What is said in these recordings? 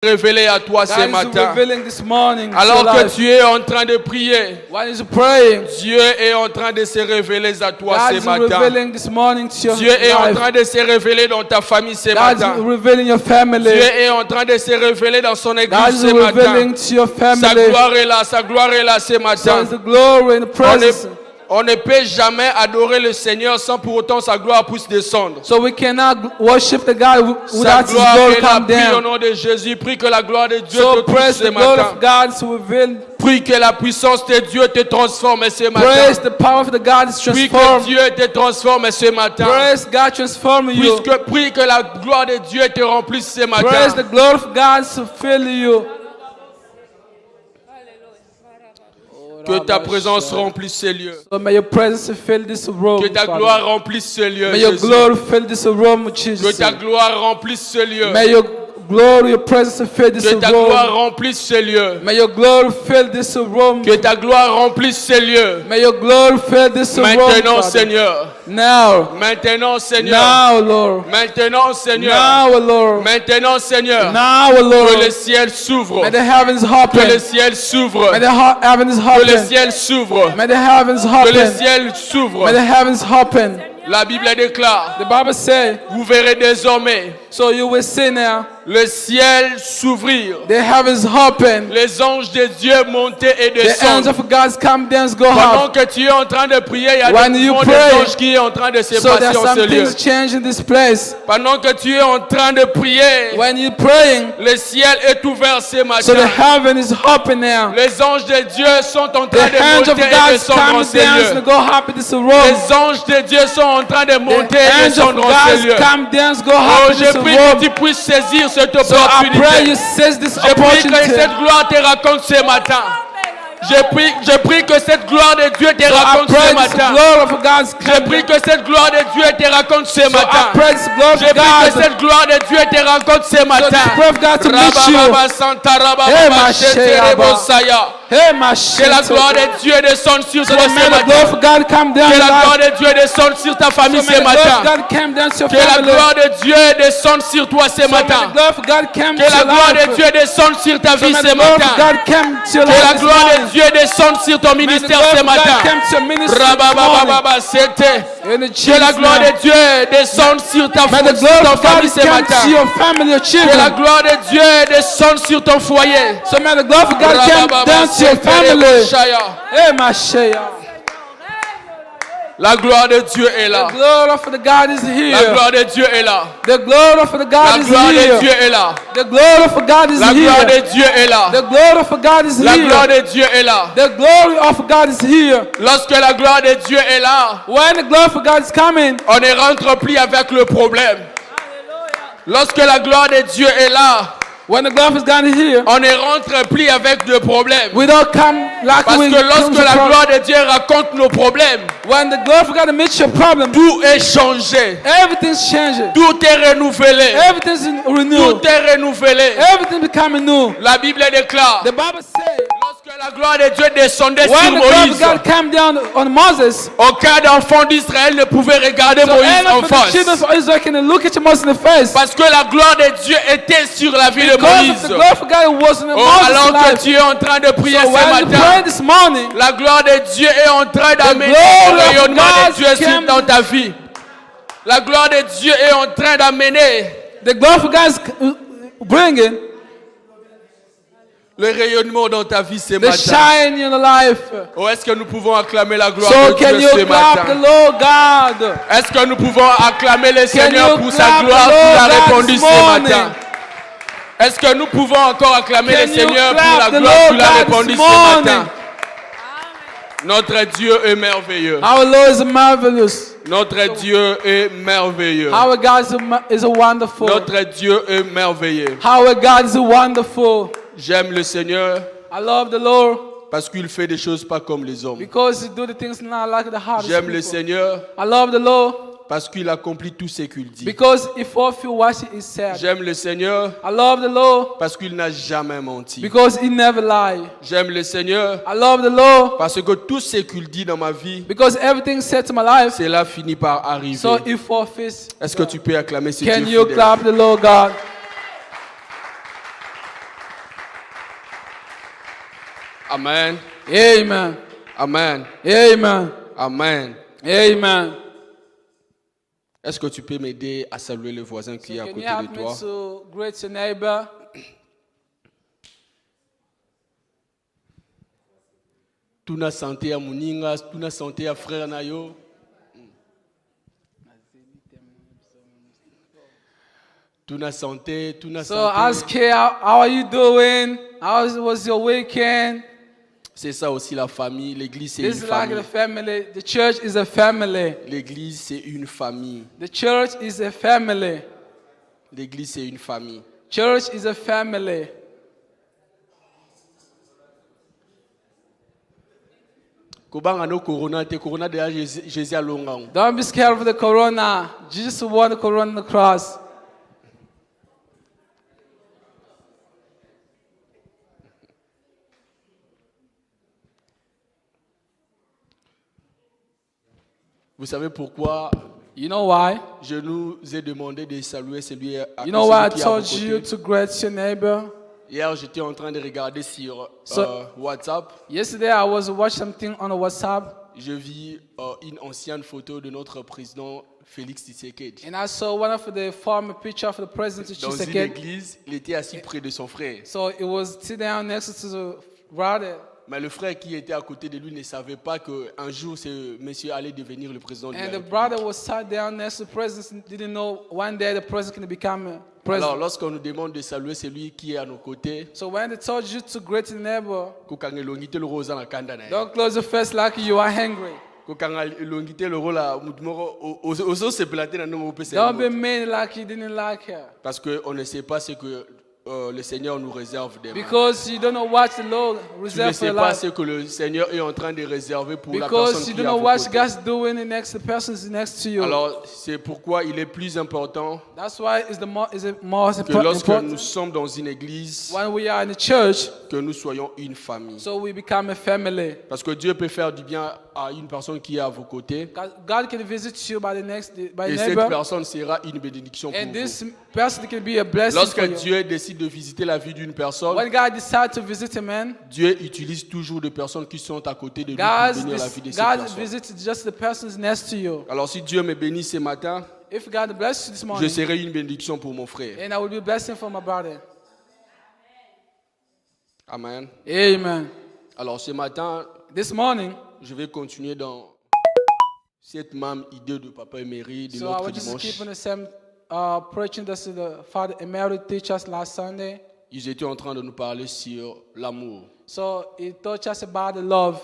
Révéler à toi ce matin. Alors que tu es en train de prier, praying, Dieu est en train de se révéler à toi God ce is matin. revealing this morning to your Dieu est en life. train de se révéler dans ta famille ce God matin. is revealing your family. Dieu est en train de se révéler dans son God église is ce matin. revealing to your Sa family. gloire est là, sa gloire est là ce So matin. it's the glory and the presence. On ne peut jamais adorer le Seigneur sans pour autant sa gloire puisse descendre. So we cannot worship the God Sa without His gloire glory est là. come Prie au down. nom de Jésus. Prie que la gloire de Dieu So te touche praise ce the glory matin. of God to reveal. Prie que la puissance de Dieu te transforme ce matin. Praise the power of the God is Prie que transformed. Dieu te transforme ce matin. Praise God transform you. Prie que la gloire de Dieu te remplisse ce matin. Praise the glory of God to fill you. Que ta présence remplisse ces lieux. So may your presence fill this room. Que ta Father. gloire remplisse ce lieu. May your Jésus. glory fill this room, Que Jesus. ta gloire remplisse ce lieu. May your glory, your presence fill this Que ta gloire room. remplisse ce lieu. May your glory fill this room. Que ta gloire remplisse ce lieu. May your glory fill this room. Maintenant, Father. Seigneur. Now. Maintenant, Seigneur. Now, Lord. Maintenant, Seigneur. Now, Lord. Maintenant, Seigneur. Now, Que Lord. le ciel s'ouvre. May the heavens Que le open. ciel s'ouvre. May the heavens Que le open. ciel s'ouvre. May the heavens Que le open. ciel s'ouvre. May the heavens open. La Bible déclare. The Bible says, Vous verrez désormais so you will see now le ciel s'ouvrir. the heavens open. Les anges de Dieu monter et The angels descendre. of God come down, go Pendant up. que tu es en train de prier, il y a When des you mouvements des pray, anges qui est en train de se So passer there's en ce some lieu. things change in this place. Pendant que tu es en train de prier, When you're praying, le ciel est ouvert ce so the matin. heaven is open now. Les anges de Dieu sont en The train de hands of monter et God descendre en come ces down lieux. and go up in this room. Les anges de Dieu sont en train de monter The et hands of descendre en ces lieux. God come down and go Oh, up in je this prie que room. tu puisses saisir cette So I pray you opportunité. seize this Je prie que opportunity. cette gloire te raconte ce matin. Je prie que cette gloire de Dieu te So I raconte ce pray this matin. glory of God's Je prie que cette gloire de Dieu te raconte ce So I matin. pray this glory Je of prie que God. cette gloire de Dieu te raconte ce So matin. the prayer of God to meet you. Rabababa Santa Rabababa Hey, ma Shetere Bosaya. Hey, my Que shit. la gloire de Dieu descende sur So toi the ce man of matin. glory of God come down Que in la gloire life. de Dieu descende sur ta famille So ce may the glory of matin. God come down to your Que la family. gloire de Dieu descende sur toi ce So may the matin. glory of God come Que to la your gloire de life. Dieu descende sur ta So vie may ce the glory of matin. God come to your Que la life this gloire de morning. Dieu descende sur ton May the ministère glory ce of God matin. come to your ministry this morning. Rabababa, c'était. In the Que la Jesus' gloire name. de Dieu descende sur ta May the sur glory ton of God famille ce come matin. to your family, your Que la children. gloire de Dieu descende sur ton foyer. So may the glory of God come Rabababa, down to your c'était family. Shaya. Hey, my Shaya. La gloire de Dieu est là. The glory of the God is La here. gloire de Dieu est là. The glory of the La God is gloire de Dieu here. est là. The glory of God is La gloire here. de Dieu est là. The glory of God is La gloire here. de Dieu est là. The glory of God is here. Lorsque la gloire de Dieu est là, When the glory of God is coming, on ne rentre plus avec le problème. Lorsque la gloire de Dieu est là, when the glory of God is here, on ne rentre plus avec de problème. we don't come like Parce we que come lorsque to la problem. gloire de Dieu raconte nos problèmes, When the glory of God meets your problem, tout est changé. everything's changing. Tout est renouvelé. Everything's renewed. Tout est renouvelé. Everything becoming new. La Bible déclare, The Bible says, lorsque la gloire de Dieu descendait sur when the glory of Moïse, God came down on Moses, aucun enfant d'Israël ne pouvait regarder so Moïse any en of the face. children of Israel can look at Moses in the face. Parce que la gloire de Dieu était sur la vie de Because of Moïse. the glory of God was in Oh, Moses' alors que life. tu es en train de prier So ce when you pray matin, this morning, la gloire de Dieu est en train d'amener glory le of rayonnement God de Dieu sur came- dans ta vie. La gloire de Dieu est en train d'amener the glory of God is bringing le rayonnement dans ta vie ce the matin. shine in your life. Oh, est-ce que nous pouvons acclamer la gloire So de can Dieu you ce clap the matin? Lord God? Est-ce que nous pouvons acclamer le Seigneur you pour sa clap gloire the qu'il Lord a God répondu this ce morning? matin? Est-ce que nous pouvons encore acclamer Can le you Seigneur pour clap la the gloire Lord qu'il a God répondu this ce matin? morning? Notre Dieu est merveilleux. Our Lord is marvelous. Notre Dieu est merveilleux. Our God is a wonderful. Notre Dieu est merveilleux. Our God is a wonderful. J'aime le Seigneur I love the Lord parce qu'il fait des choses pas comme les hommes. because He do the things not like the heart. J'aime le Seigneur I love the Lord parce qu'il accomplit tout ce qu'il dit. because He fulfill what He said. J'aime le Seigneur I love the Lord parce qu'il n'a jamais menti. because He never lie. J'aime le Seigneur I love the Lord parce que tout ce qu'il dit dans ma vie, because everything said to my life, cela finit par arriver. so He fulfills. Est-ce que tu peux acclamer ce Can Dieu you fidèle? clap the Lord God? Amen. Amen. Amen. Amen. Amen. Amen. Est-ce que tu peux m'aider à saluer le voisin qui est à Can côté you help de me toi? to greet your neighbor? Tuna santé à Muninga, tuna santé à frère Nayo. Tuna santé, tuna So ask santé. her, how are you doing? How was your weekend? C'est ça aussi la famille. L'église, c'est une This is like the famille. family. The church is a family. L'église, c'est une famille. The church is a family. L'église, c'est une famille. Church is a family. Kobanga no corona te corona de Jésus à longa. Don't be scared of the corona. Jesus won the corona on the cross. Vous savez pourquoi You know why? je nous ai demandé de saluer celui, You know why I celui qui est à vos told you côtés? to greet your neighbor? Hier, j'étais en train de regarder sur So- WhatsApp. Yesterday I was watching something on WhatsApp Je vis une ancienne photo de notre président Félix Tshisekedi. and I saw one of the former picture of the president Dans une Tshisekedi. église, il était assis près de son frère. So it was sitting down next to the brother. Mais le frère qui était à côté de lui ne savait pas qu'un jour, ce monsieur allait devenir le président de la And the République. brother was sat down next to the president, didn't know one day the president can become a Alors, president. lorsqu'on nous demande de saluer celui qui est à nos côtés, So when they told you to greet your neighbor, kokanga elongite le roza na kanda na ye. don't close your face like you are hungry. Kokanga elongite le rola mutu moko ozo se plater na ndongo opesa Don't be ye. mean like you didn't like her. Parce qu'on ne sait pas ce que le Seigneur nous réserve demain. Because you don't know what the Lord Tu ne reserved for sais your pas life. ce que le Seigneur est en train de réserver pour la personne Because you qui don't est à know vos what côtés. God's doing the next the person is next to you. Alors, c'est pourquoi il est plus important That's why it's the most que lorsque nous important sommes dans une église, when we are in the church, que nous soyons une famille. so we become a family. Parce que Dieu peut faire du bien à une personne qui est à vos côtés. God can visit you by Et cette neighbor, personne sera une bénédiction pour and vous. this person can be a blessing Lorsque for you. Dieu décide de visiter la vie d'une personne, When God decides to visit a man, Dieu utilise toujours des personnes qui sont à côté de lui pour God, bénir la vie de cette God personne. visits just the persons next to you. Alors si Dieu me bénit ce matin, If God bless you this je morning, serai une bénédiction pour mon frère. and I will be a blessing for my brother. Amen. Amen. Alors ce matin, This morning, je vais continuer dans cette même idée de Papa Emery de so I l'autre was just dimanche. keeping the same preaching that the Father Emery teach us last Sunday. Ils étaient en train de nous parler sur l'amour. So he taught us about the love.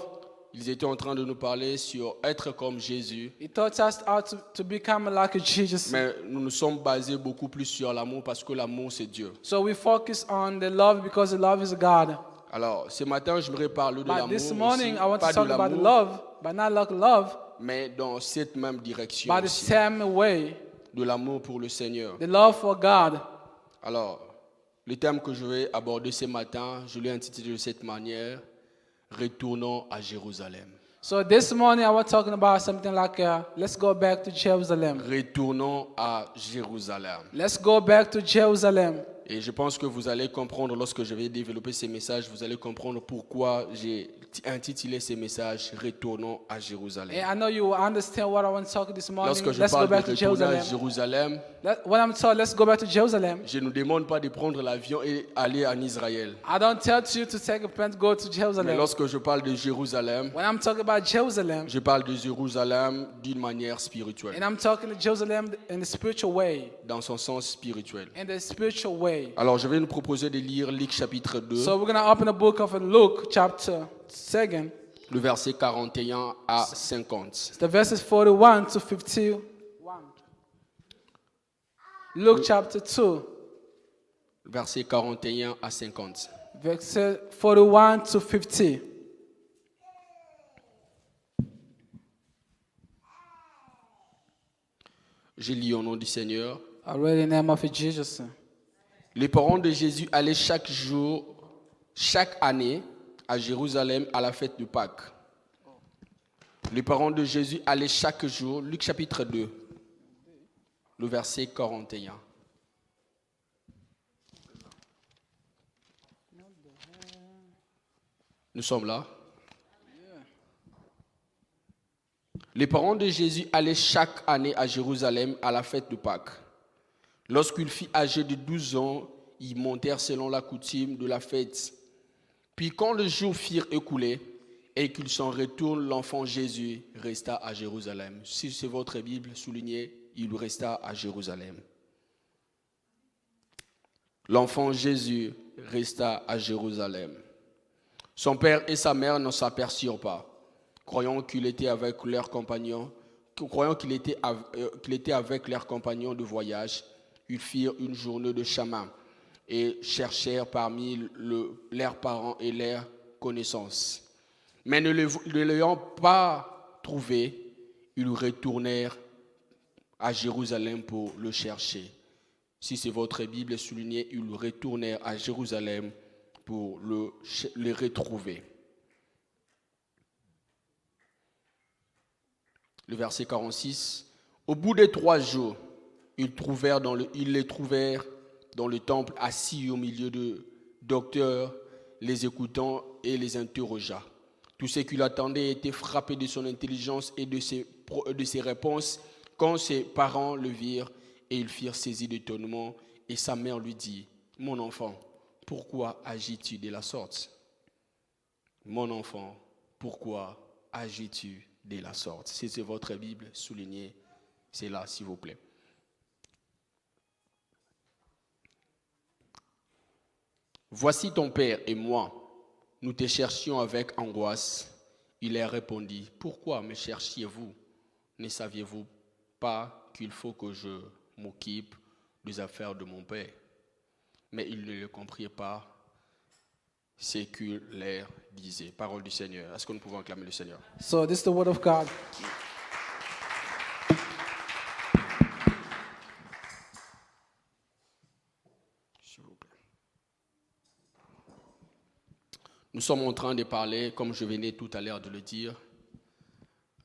Ils étaient en train de nous parler sur être comme Jésus. He taught us how to become like Jesus. Mais nous nous sommes basés beaucoup plus sur l'amour parce que l'amour c'est Dieu. So we focus on the love because the love is God. Alors ce matin j'aimerais parler de But l'amour this aussi, morning I want pas to de talk about the l'amour, love, but not like love, mais dans cette même direction but the aussi, same way, de l'amour pour le Seigneur. the love for God. Alors le thème que je vais aborder ce matin, je l'ai intitulé de cette manière: Retournons à Jérusalem. So this morning I was talking about something like let's go back to Jerusalem. Retournons à Jérusalem. Let's go back to Jerusalem. Et je pense que vous allez comprendre, lorsque je vais développer ces messages, vous allez comprendre pourquoi j'ai intitulé ces messages « Retournons à Jérusalem And I know you will understand what I want to talk this ». morning. Lorsque je Let's go parle de back to retourner à Jerusalem. Jérusalem, When I'm told let's go back to Jerusalem, je ne demande pas de prendre l'avion et aller en Israël. I don't tell you to take a plane to go to Mais Jerusalem. lorsque je parle de Jérusalem, When I'm talking about Jerusalem, je parle de Jérusalem d'une manière spirituelle, and I'm talking to Jerusalem in the spiritual way, dans son sens spirituel. in the spiritual way. Alors je vais nous proposer de lire Luc chapitre 2, So we're going to open the book of Luke, chapter 2, le verset 41 à 50. the verses 41 to 51. Luke chapter 2, Verset 41 à 50. verses 41 to 50. Je lis au nom du Seigneur. I read in the name of Jesus. Les parents de Jésus allaient chaque jour, chaque année, à Jérusalem à la fête de Pâques. Les parents de Jésus allaient chaque jour, Luc chapitre 2, le verset 41. Nous sommes là. Les parents de Jésus allaient chaque année à Jérusalem à la fête de Pâques. Lorsqu'il fut âgé de 12 ans, ils montèrent selon la coutume de la fête. Puis quand les jours furent écoulés et qu'ils s'en retournent, l'enfant Jésus resta à Jérusalem. Si c'est votre Bible, soulignez, il resta à Jérusalem. L'enfant Jésus resta à Jérusalem. Son père et sa mère ne s'aperçurent pas, croyant qu'il était avec leurs compagnons, avec leurs compagnons de voyage. Ils firent une journée de chemin et cherchèrent parmi leurs parents et leurs connaissances. Mais ne l'ayant pas trouvé, ils retournèrent à Jérusalem pour le chercher. Si c'est votre Bible, soulignez, ils retournèrent à Jérusalem pour le retrouver. Le verset 46. Au bout de 3 jours, ils les trouvèrent dans le temple assis au milieu de docteurs, les écoutant et les interrogea. Tous ceux qui l'attendaient étaient frappés de son intelligence et de ses réponses. Quand ses parents le virent, et ils firent saisis d'étonnement, et sa mère lui dit, « Mon enfant, pourquoi agis-tu de la sorte? Mon enfant, pourquoi agis-tu de la sorte ?» Si c'est votre Bible, soulignez, c'est là, s'il vous plaît. « Voici ton père et moi, nous te cherchions avec angoisse. » Il leur répondit, « Pourquoi me cherchiez-vous? Ne saviez-vous pas qu'il faut que je m'occupe des affaires de mon père? » Mais ils ne le comprirent pas, ce qu'il leur disait. Parole du Seigneur. Est-ce que nous pouvons acclamer le Seigneur? So this is the word of God. S'il vous plaît. Nous sommes en train de parler, comme je venais tout à l'heure de le dire,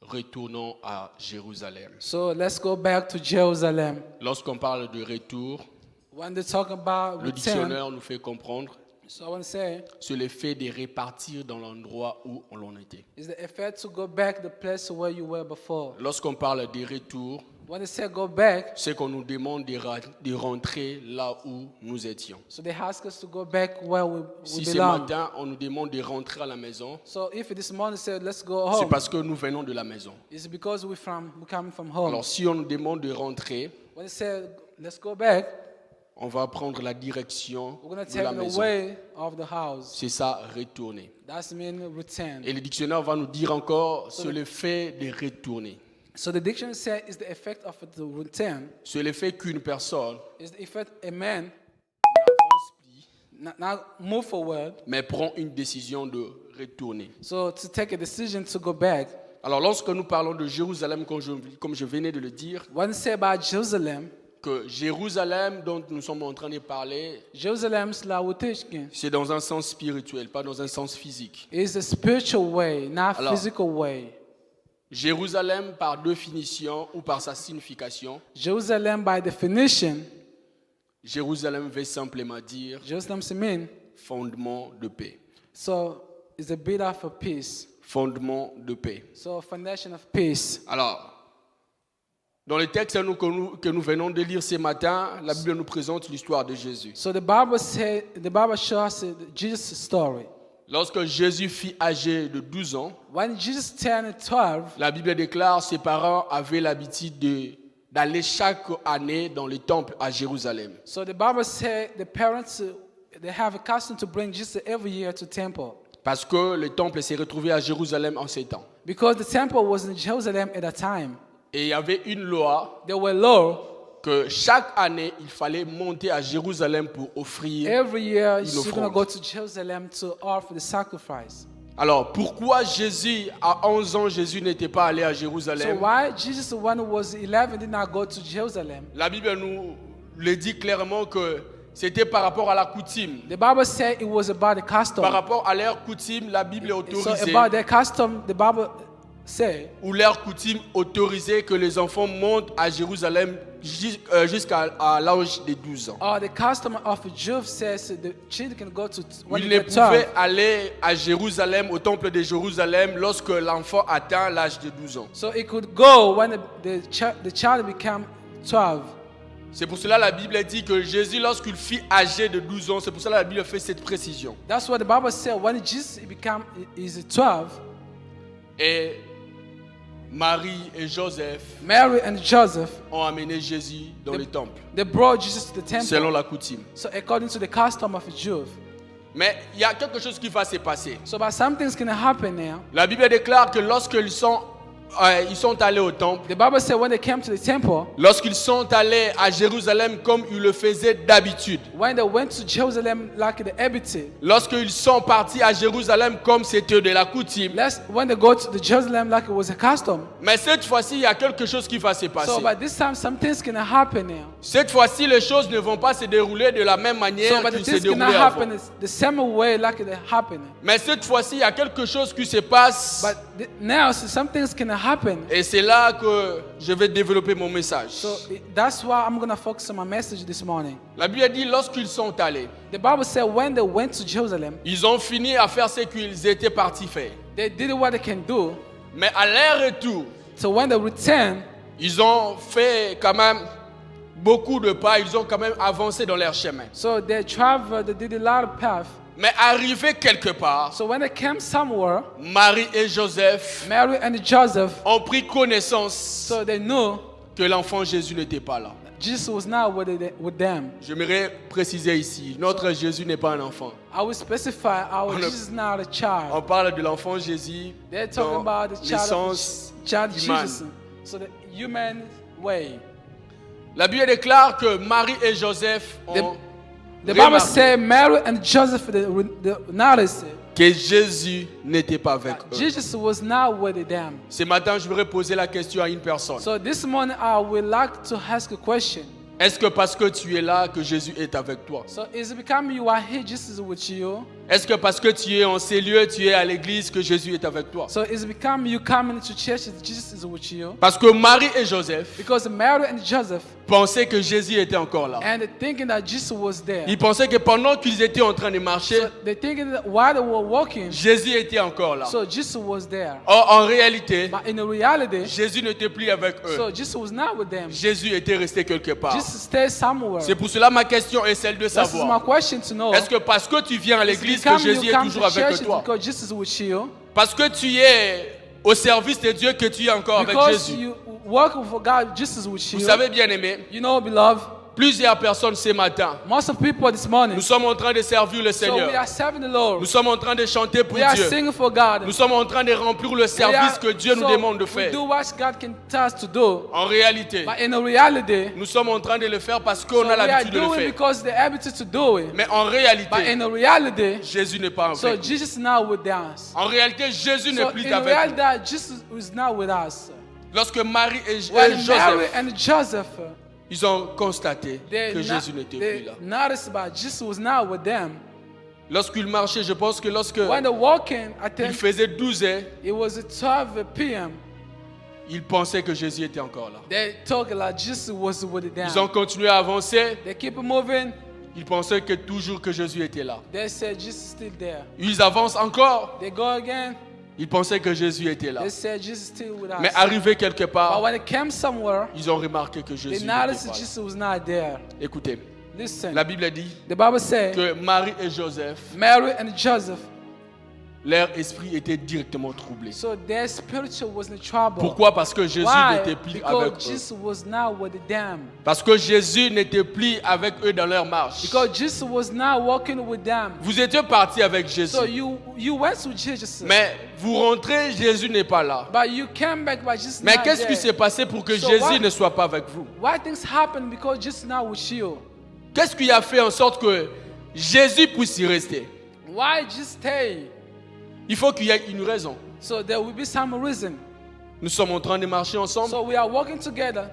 retournons à Jérusalem. So let's go back to Jerusalem. Lorsqu'on parle de retour, When they talk about le return, dictionnaire nous fait comprendre, so I want to say, c'est le fait de repartir dans l'endroit où on en était. is the effect to go back the place where you were before. Lorsqu'on parle de retour, When they say go back, c'est qu'on nous demande de rentrer là où nous étions. so they ask us to go back where we Si ce belong. matin, on nous demande de rentrer à la maison, So if this morning said let's go c'est home, parce que nous venons de la maison. it's because we coming from home. Alors, si on nous demande de rentrer, When they say let's go back, on va prendre la direction we're gonna de take la the maison. way of the house. C'est ça, retourner. That's mean return. Et le dictionnaire va nous dire encore, c'est le fait de retourner. So the dictionary says is the effect of the return. C'est le fait qu'une personne Is the effect a man n'avance plus, not move forward. mais prend une décision de retourner. So to take a decision to go back. Alors, lorsque nous parlons de Jérusalem, comme je venais de le dire, When they say about Jerusalem, que Jérusalem dont nous sommes en train de parler, Jerusalem's la wutishkin c'est dans un sens spirituel, pas dans un sens physique. is a spiritual way, not Alors, physical way. Jérusalem, par définition ou par sa signification, Jerusalem, by definition, Jérusalem veut simplement dire Jerusalem mean fondement de paix. so it's a bit of a peace. Fondement de paix. So foundation of peace. Alors, dans le texte que nous venons de lire ce matin, la Bible nous présente l'histoire de Jésus. So the Bible shows us Jesus' story. Lorsque Jésus fut âgé de 12 ans, When Jesus turned 12, la Bible déclare que ses parents avaient l'habitude d'aller chaque année dans le temple à Jérusalem. so the Bible said the parents they have a custom to bring Jesus every year to temple Parce que le temple s'est retrouvé à Jérusalem en ces temps. because the temple was in Jerusalem at that time. Et il y avait une loi There were law que chaque année, il fallait monter à Jérusalem pour offrir. every year Une you're gonna offrande. go to Jerusalem to offer the sacrifice. Alors, pourquoi Jésus, à 11 ans, Jésus n'était pas allé à So Jérusalem? why Jesus when he was 11 did not go to Jerusalem? La Bible nous le dit clairement que c'était par rapport à la coutume. The Bible said it was about the custom. Par rapport à leur coutume, la Bible est So autorisée about their custom, the Bible say, où leur coutume autorisait que les enfants montent à Jérusalem jusqu'à l'âge de 12 ans. or the custom of a Jew says the children can go to when Ils they ne get 12. pouvaient aller à Jérusalem, au temple de Jérusalem, lorsque l'enfant atteint l'âge de 12 ans. So it could go when the child became 12. C'est pour cela que la Bible dit que Jésus, lorsqu'il fut âgé de 12 ans, c'est pour cela que la Bible fait cette précision. That's what the Bible said. When Jesus is 12, Et Marie et Joseph Mary and Joseph, ont amené Jésus dans le temple, they brought Jesus to the temple. selon la coutume. So according to the custom of a Jew. Mais il y a quelque chose qui va se passer. So but something's going to happen now. La Bible déclare que lorsqu'ils sont allés au temple, The Bible said when they came to the temple, lorsqu'ils sont allés à Jérusalem comme ils le faisaient d'habitude, when they went to Jerusalem like the habitude, lorsqu'ils sont partis à Jérusalem comme c'était de la coutume, when they go to the Jerusalem like it was a custom. mais cette fois-ci, il y a quelque chose qui va se passer. So by this time something's going to happen now. Cette fois-ci, les choses ne vont pas se dérouler de la même So manière but qu'ils se this going to déroulaient happen avant. is the same way like it happened. Mais cette fois-ci, il y a quelque chose qui se passe But now so something's going to happen. et c'est là que je vais développer mon message. So that's why I'm going to focus on my message this morning. La Bible dit lorsqu'ils sont allés, The Bible said when they went to Jerusalem, ils ont fini à faire ce qu'ils étaient partis faire. they did what they can do. Mais à leur retour, So when they returned, ils ont fait quand même beaucoup de pas, ils ont quand même avancé dans leur chemin. so they traveled, they did a lot of path. Mais arrivé quelque part, So when they came somewhere, Marie et Joseph Mary and Joseph, ont pris connaissance so they knew que l'enfant Jésus n'était pas là. Jesus was not with them. J'aimerais préciser ici, notre Jésus n'est pas un enfant. I will specify our Jesus is not a On child. parle de l'enfant Jésus They're talking dans about the l'essence child humaine. Jesus. So the human way. La Bible déclare que Marie et Joseph ont The Bible remarqué said Mary and Joseph they noticed que Jésus n'était pas avec eux. Jesus was not with them. Ce matin, je voudrais poser la question à une personne. So this morning I would like to ask a question. Est-ce que parce que tu es là que Jésus est avec toi? So is it become you are here, Jesus is with you? Est-ce que parce que tu es en ces lieux, tu es à l'église que Jésus est avec toi? So is it become you coming to church, Jesus is with you? Parce que Marie et Joseph Because Mary and Joseph pensaient que Jésus était encore là. and thinking that Jesus was there. Ils pensaient que pendant qu'ils étaient en train de marcher, So they thinking that while they were walking, Jésus était encore là. so Jesus was there. Or, en réalité, But in reality, Jésus n'était plus avec so eux. Jesus was not with them. Jésus était resté quelque part. Jesus stayed somewhere. C'est pour cela ma question est celle de This is my savoir. question to know. Est-ce que parce que tu viens à Is it l'église que become Jésus you est come toujours to avec church toi? because Jesus is with you? Parce que tu es au service de Dieu que tu es encore avec Because Jésus. you work for God, Jesus is with Vous you. savez bien aimé, You know, beloved, plusieurs personnes ce matin, most of people this morning, nous sommes en train de servir le so we Seigneur. are serving the Lord. Nous sommes en train de chanter pour We are Dieu. singing for God. Nous sommes en train de remplir le service que Dieu nous demande de We faire. do what God can tell us to do. En réalité, But in reality, nous sommes en train de le faire parce so qu'on a we are l'habitude de le doing faire. because the ability to do it. Mais en But réalité, in reality, Jésus n'est pas so avec nous. Jesus is not with us. En réalité, Jésus n'est So plus in avec nous. reality, Jesus is not with us. Lorsque Marie et When Mary Joseph, and Joseph, ils ont constaté they que Jésus n'était plus là. noticed but Jesus was not with them. Lorsqu'ils marchaient, je pense que lorsque When they're walking, I il think faisait 12 heures, it was at 12 p.m. ils pensaient que Jésus était encore là. They talk like Jesus was with them. Ils ont continué à avancer. They keep moving. Ils pensaient que toujours que Jésus était là. They said Jesus is still there. Ils avancent encore. They go again. Ils pensaient que Jésus était là. They said Jesus is still with us. Mais arrivé quelque But part, when they came somewhere, ils ont remarqué que they Jésus n'était noticed pas là. Jesus was not there. Écoutez, Listen, la Bible dit the Bible said que Marie et Joseph, Mary and Joseph, leur esprit était directement troublé. so their spiritual was in trouble. Pourquoi? Parce que Jésus Why? n'était plus avec Because eux. Jesus was not with them. Parce que Jésus n'était plus avec eux dans leur marche. Because Jesus was not walking with them. Vous étiez partis avec Jésus. So you went to Jesus. Mais vous rentrez, Jésus n'est pas là. But you came back, but Jesus Mais not qu'est-ce qui there. s'est passé pour que So Jésus what- ne soit pas avec vous? Why things happen because Jesus not with you? Qu'est-ce qui a fait en sorte que Jésus puisse y rester? Why just stay? Il faut qu'il y ait une raison. So there will be some reason. Nous sommes en train de marcher ensemble. So we are working together.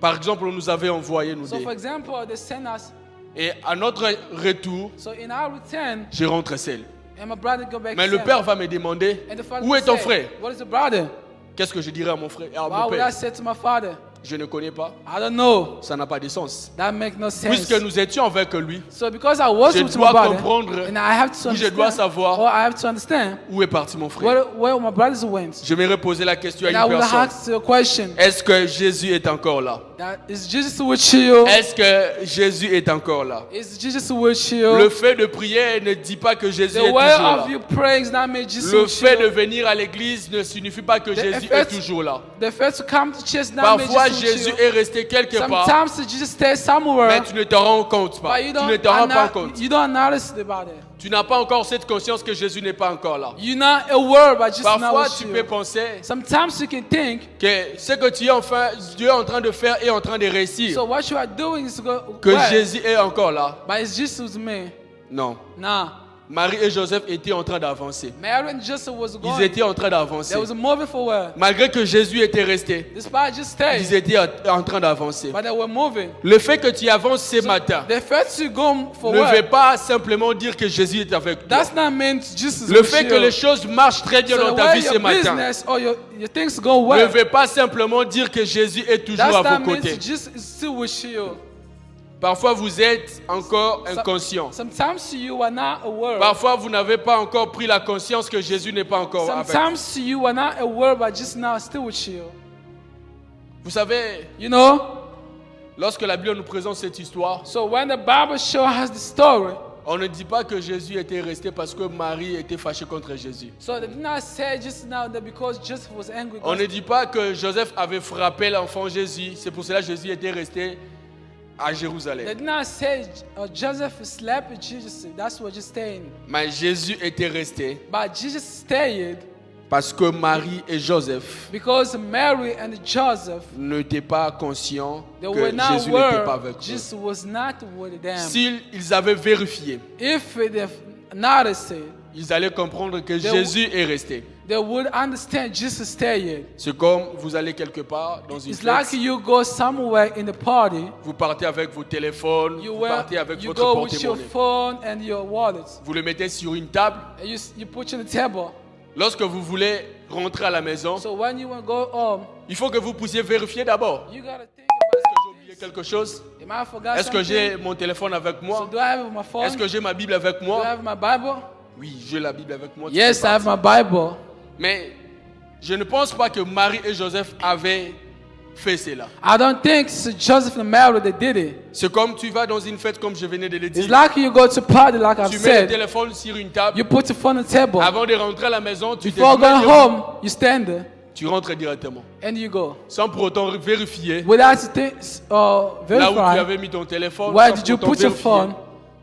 Par exemple, on nous avait envoyé nous So deux. for example, they send us. Et à notre retour, So in our return, je rentre seul. and my brother go back. Mais le same. père va me demander, And the father où est ton say, frère? What is the brother? Qu'est-ce que je dirais à mon frère, à What mon would I père? say to my father? Je ne connais pas. I don't know. Ça n'a pas de sens. That makes no sense. Puisque nous étions avec lui, So because I was je with my dois brother, comprendre, and I have to ou je dois understand, savoir or I have to understand où est parti mon frère. where my brothers went. Je m'aimerais poser la question à And I une will personne. ask a question. Est-ce que Jésus est encore là? That is Jesus with you? Est-ce que Jésus est encore là? Is Jesus with you? Le fait de prier ne dit pas que Jésus est The toujours way là. of you praying is not made Jesus Le with fait de you. venir à l'église ne signifie pas que Jésus est effect- toujours là. The first to come to church is not made Parfois, Jesus with Jésus you. est resté quelque part, Sometimes Jesus stays somewhere, mais tu ne te rends compte pas. but you Tu ne te rends pas don't, compte. you don't notice about it. Tu n'as pas encore cette conscience que Jésus n'est pas encore là. You're not aware, but just not Parfois, with tu you. peux penser Sometimes you can think, que ce que Dieu est en train de faire est en train de réussir. so what you are doing is go, Que well, Jésus est encore là. but it's Jesus with me. Non. Nah. Marie et Joseph étaient en train d'avancer. Mary and Joseph was Ils going. étaient en train d'avancer. There was a moving forward. Malgré que Jésus était resté, Despite just ils staying, étaient en train d'avancer. but they were moving. Le fait que tu avances ce matin The first to go ne veut forward, pas simplement dire que Jésus est avec toi. that's not meant Jesus Le with fait you. que les choses marchent très bien So dans the ta way vie ce your matin business or your things go ne well, veut pas simplement dire que Jésus est toujours that's à not vos meant côtés. Jesus is still with you. Parfois, vous êtes encore inconscient. Sometimes you are not aware. Parfois, vous n'avez pas encore pris la conscience que Jésus n'est pas encore avec vous. Sometimes you are not aware, but just now still with you. Vous savez, You know? lorsque la Bible nous présente cette histoire, So when the Bible shows us the story, on ne dit pas que Jésus était resté parce que Marie était fâchée contre Jésus. so they did not say just now that because Joseph was angry. On ne dit pas que Joseph avait frappé l'enfant Jésus. C'est pour cela que Jésus était resté à They Jérusalem. did not say Joseph slept with Jesus. That's what just saying. Mais Jésus était resté But Jesus stayed parce que Marie et Joseph because Mary and Joseph, n'étaient pas conscients they que were not Jésus n'était pas aware avec eux. Jesus was not with them. S'ils avaient vérifié, If they've noticed it, ils allaient comprendre que Jésus est resté. they would understand Jesus stayed. C'est comme vous allez quelque part dans une It's fête, like you go somewhere in the party, vous partez avec vos téléphones, you, vous partez avec you votre go with your porte-monnaie. phone and your wallet, Vous le mettez sur une table. and you put it on the table. Lorsque vous voulez rentrer à la maison, So when you want to go home, il faut que vous puissiez vérifier d'abord. you gotta think Est-ce que j'ai about oublié quelque chose? am I forgot Est-ce que something? j'ai mon téléphone avec So moi? do I have my phone? Est-ce que j'ai ma Bible avec Do I moi? have my Bible? Oui, j'ai la Bible avec moi. tu Yes, fais I have partie. my Bible. Mais je ne pense pas que Marie et Joseph avaient fait cela. I don't think it's Joseph and Mary that did it. C'est comme tu vas dans une fête, comme je venais de le It's dire. like you go to party, like I've Tu mets le said. téléphone sur une table. You put your phone on the table. Avant de rentrer à la maison, tu te Before mets going debout. home, you stand there Tu rentres directement. and you go. Sans pour autant vérifier Without là où tu verifying avais mis ton téléphone. where sans did you pour autant put your vérifier phone,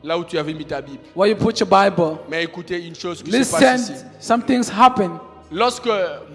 là où tu avais mis ta Bible. where you put your Bible. Mais écoutez une chose qui se passe ici. Listen, some things happen. Lorsque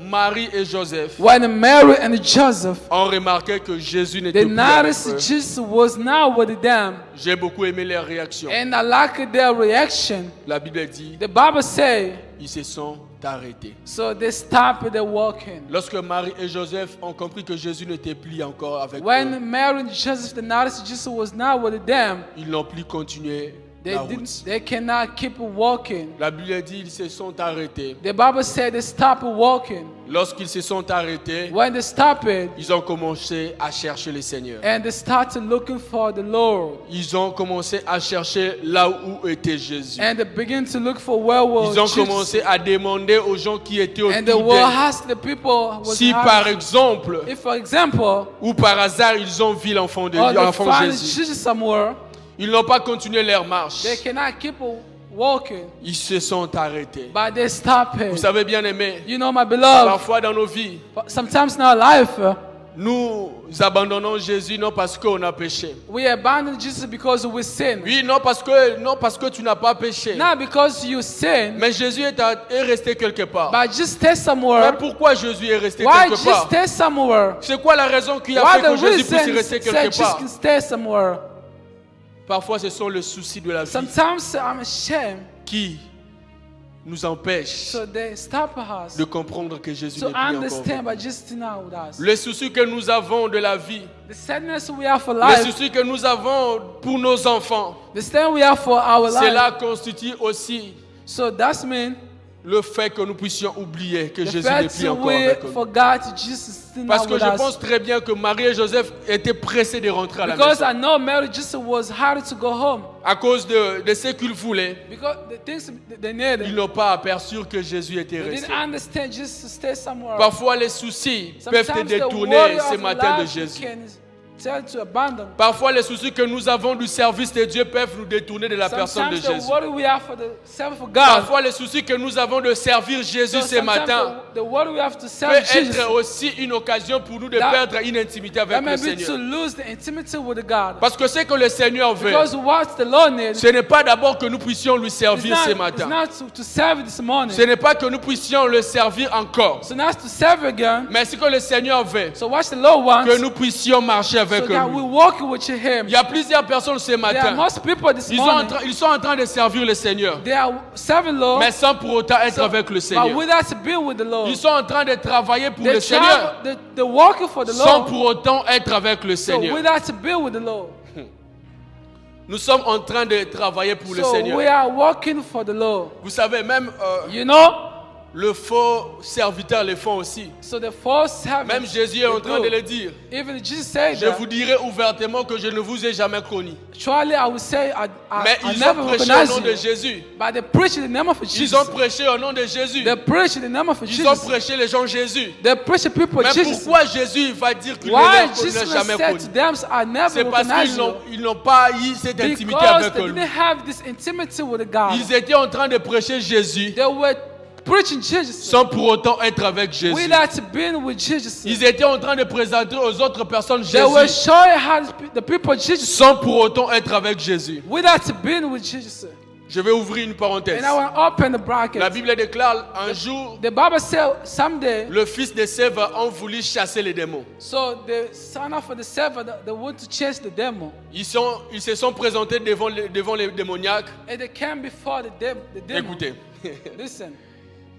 Marie et Joseph When Mary and Joseph, ont remarqué que Jésus n'était they plus avec noticed eux, Jesus was not with them. j'ai beaucoup aimé leur réaction. And I like their reaction. La Bible dit, The Bible say, ils se sont arrêtés. so they stopped their walking. Lorsque Marie et Joseph ont compris que Jésus n'était plus encore avec When eux, Mary and Joseph they noticed Jesus was not with them, ils n'ont plus continué they la route. didn't. They cannot keep walking. La Bible dit, ils se sont arrêtés. The Bible said they stopped walking. Lorsqu'ils se sont arrêtés, When they stopped it, ils ont commencé à chercher le Seigneur. and they started looking for the Lord, Ils ont commencé à chercher là où était Jésus. and they begin to look for where was Ils ont Jesus. commencé à demander aux gens qui étaient And they autour will d'eux ask the people was si asked, par exemple if, for example, ou par hasard ils ont vu l'enfant de or Dieu, they l'enfant find Jésus. Jesus somewhere, Ils n'ont pas continué leur marche. they cannot keep walking, Ils se sont arrêtés. but they stop Vous it. savez bien aimé, You know, my beloved, parfois dans nos vies, sometimes in our life, nous abandonnons Jésus non parce qu'on a péché. we abandon Jesus because we sin. Oui, non parce que tu n'as pas péché. Not because you sin, Mais Jésus est resté quelque part. but just stay Mais somewhere. pourquoi Jésus est resté Why quelque just part? stay somewhere? C'est quoi la raison qui a Why fait que the Jésus puisse reason rester said quelque just part? can stay somewhere? Parfois, ce sont les soucis de la vie Sometimes I'm ashamed, qui nous empêchent so they stop us de comprendre que Jésus to n'est plus encore understand, venu. but just not with us. Les soucis que nous avons de la vie, The sadness we have for les life, soucis que nous avons pour nos enfants, the stand we have for our life. cela constitue aussi So that's mean le fait que nous puissions oublier que The Jésus n'est fact plus encore we avec nous. forgot Jesus is still Parce not que with je us. pense très bien que Marie et Joseph étaient pressés de rentrer à la Because maison. I know Mary just was hard to go home. À cause de ce qu'ils voulaient, Because the things they ils needed, n'ont pas aperçu que Jésus était they resté. didn't understand just to stay somewhere else. Parfois, les soucis peuvent te Sometimes the détourner worry ce of matin de life Jésus. can tell to abandon. Parfois, les soucis que nous avons du service de Dieu peuvent nous détourner de la personne de Sometimes the Jésus. worry we have for the service of God. Parfois, les soucis que nous avons de servir Jésus So ce sometimes matin the worry we have to peut serve Jesus, être aussi une occasion pour nous de That- perdre une intimité that avec may le be to Seigneur. lose the intimacy with God. Parce que ce que le Seigneur veut, Because what the Lord needs ce n'est pas d'abord que nous puissions lui is servir ce not, matin. to serve this morning. Ce n'est pas que nous puissions le servir encore. So not to serve again. Mais ce que le Seigneur veut, So what the Lord wants, que nous puissions marcher so avec that we lui. walk with Him. Il y a plusieurs personnes ce There are matin. most people this Ils morning. sont en train de servir le Seigneur, They are serving Lord, mais sans pour autant être avec le but Seigneur. without being with the Lord. Ils sont en train de travailler pour They le Seigneur, they're working for the sans Lord, pour autant être avec le so Seigneur. without being with the Lord. Nous sommes en train de travailler pour le So we Seigneur. are working for the Lord. Vous savez, même You know, le faux serviteur le font aussi. so the false servants, Même Jésus est en they train do. de le dire. Even Jesus said Je that. vous dirai ouvertement que je ne vous ai jamais connu. Surely I will say Mais I ils ont never prêché au recognize nom de you. Jésus. But they preach in the name of Ils Jesus. ont prêché au nom de Jésus. They preach in the name of Ils ont Jesus. prêché les gens Jésus. They preach the people Mais Jesus. pourquoi Jésus va dire qu'il ne Why les Jesus a jamais said connu? to them, I never C'est parce recognize you. qu'ils n'ont pas eu cette intimité Because avec they lui. didn't have this intimacy with God. Ils étaient en train de prêcher Jésus They were preaching Jesus sans pour autant être avec Jésus. without being with Jesus. Ils étaient en train de présenter aux autres personnes They were Jésus showing how the people Jesus sans pour autant être avec Jésus. without being with Jesus. Je vais ouvrir une parenthèse. And I want to open the La bracket. Bible déclare un jour, The Bible said someday, le fils de Sève ont voulu chasser les démons. so the son of the servant, they went to chase the demon. Ils se sont présentés devant les démoniaques. And they came before the demon. Écoutez, Listen,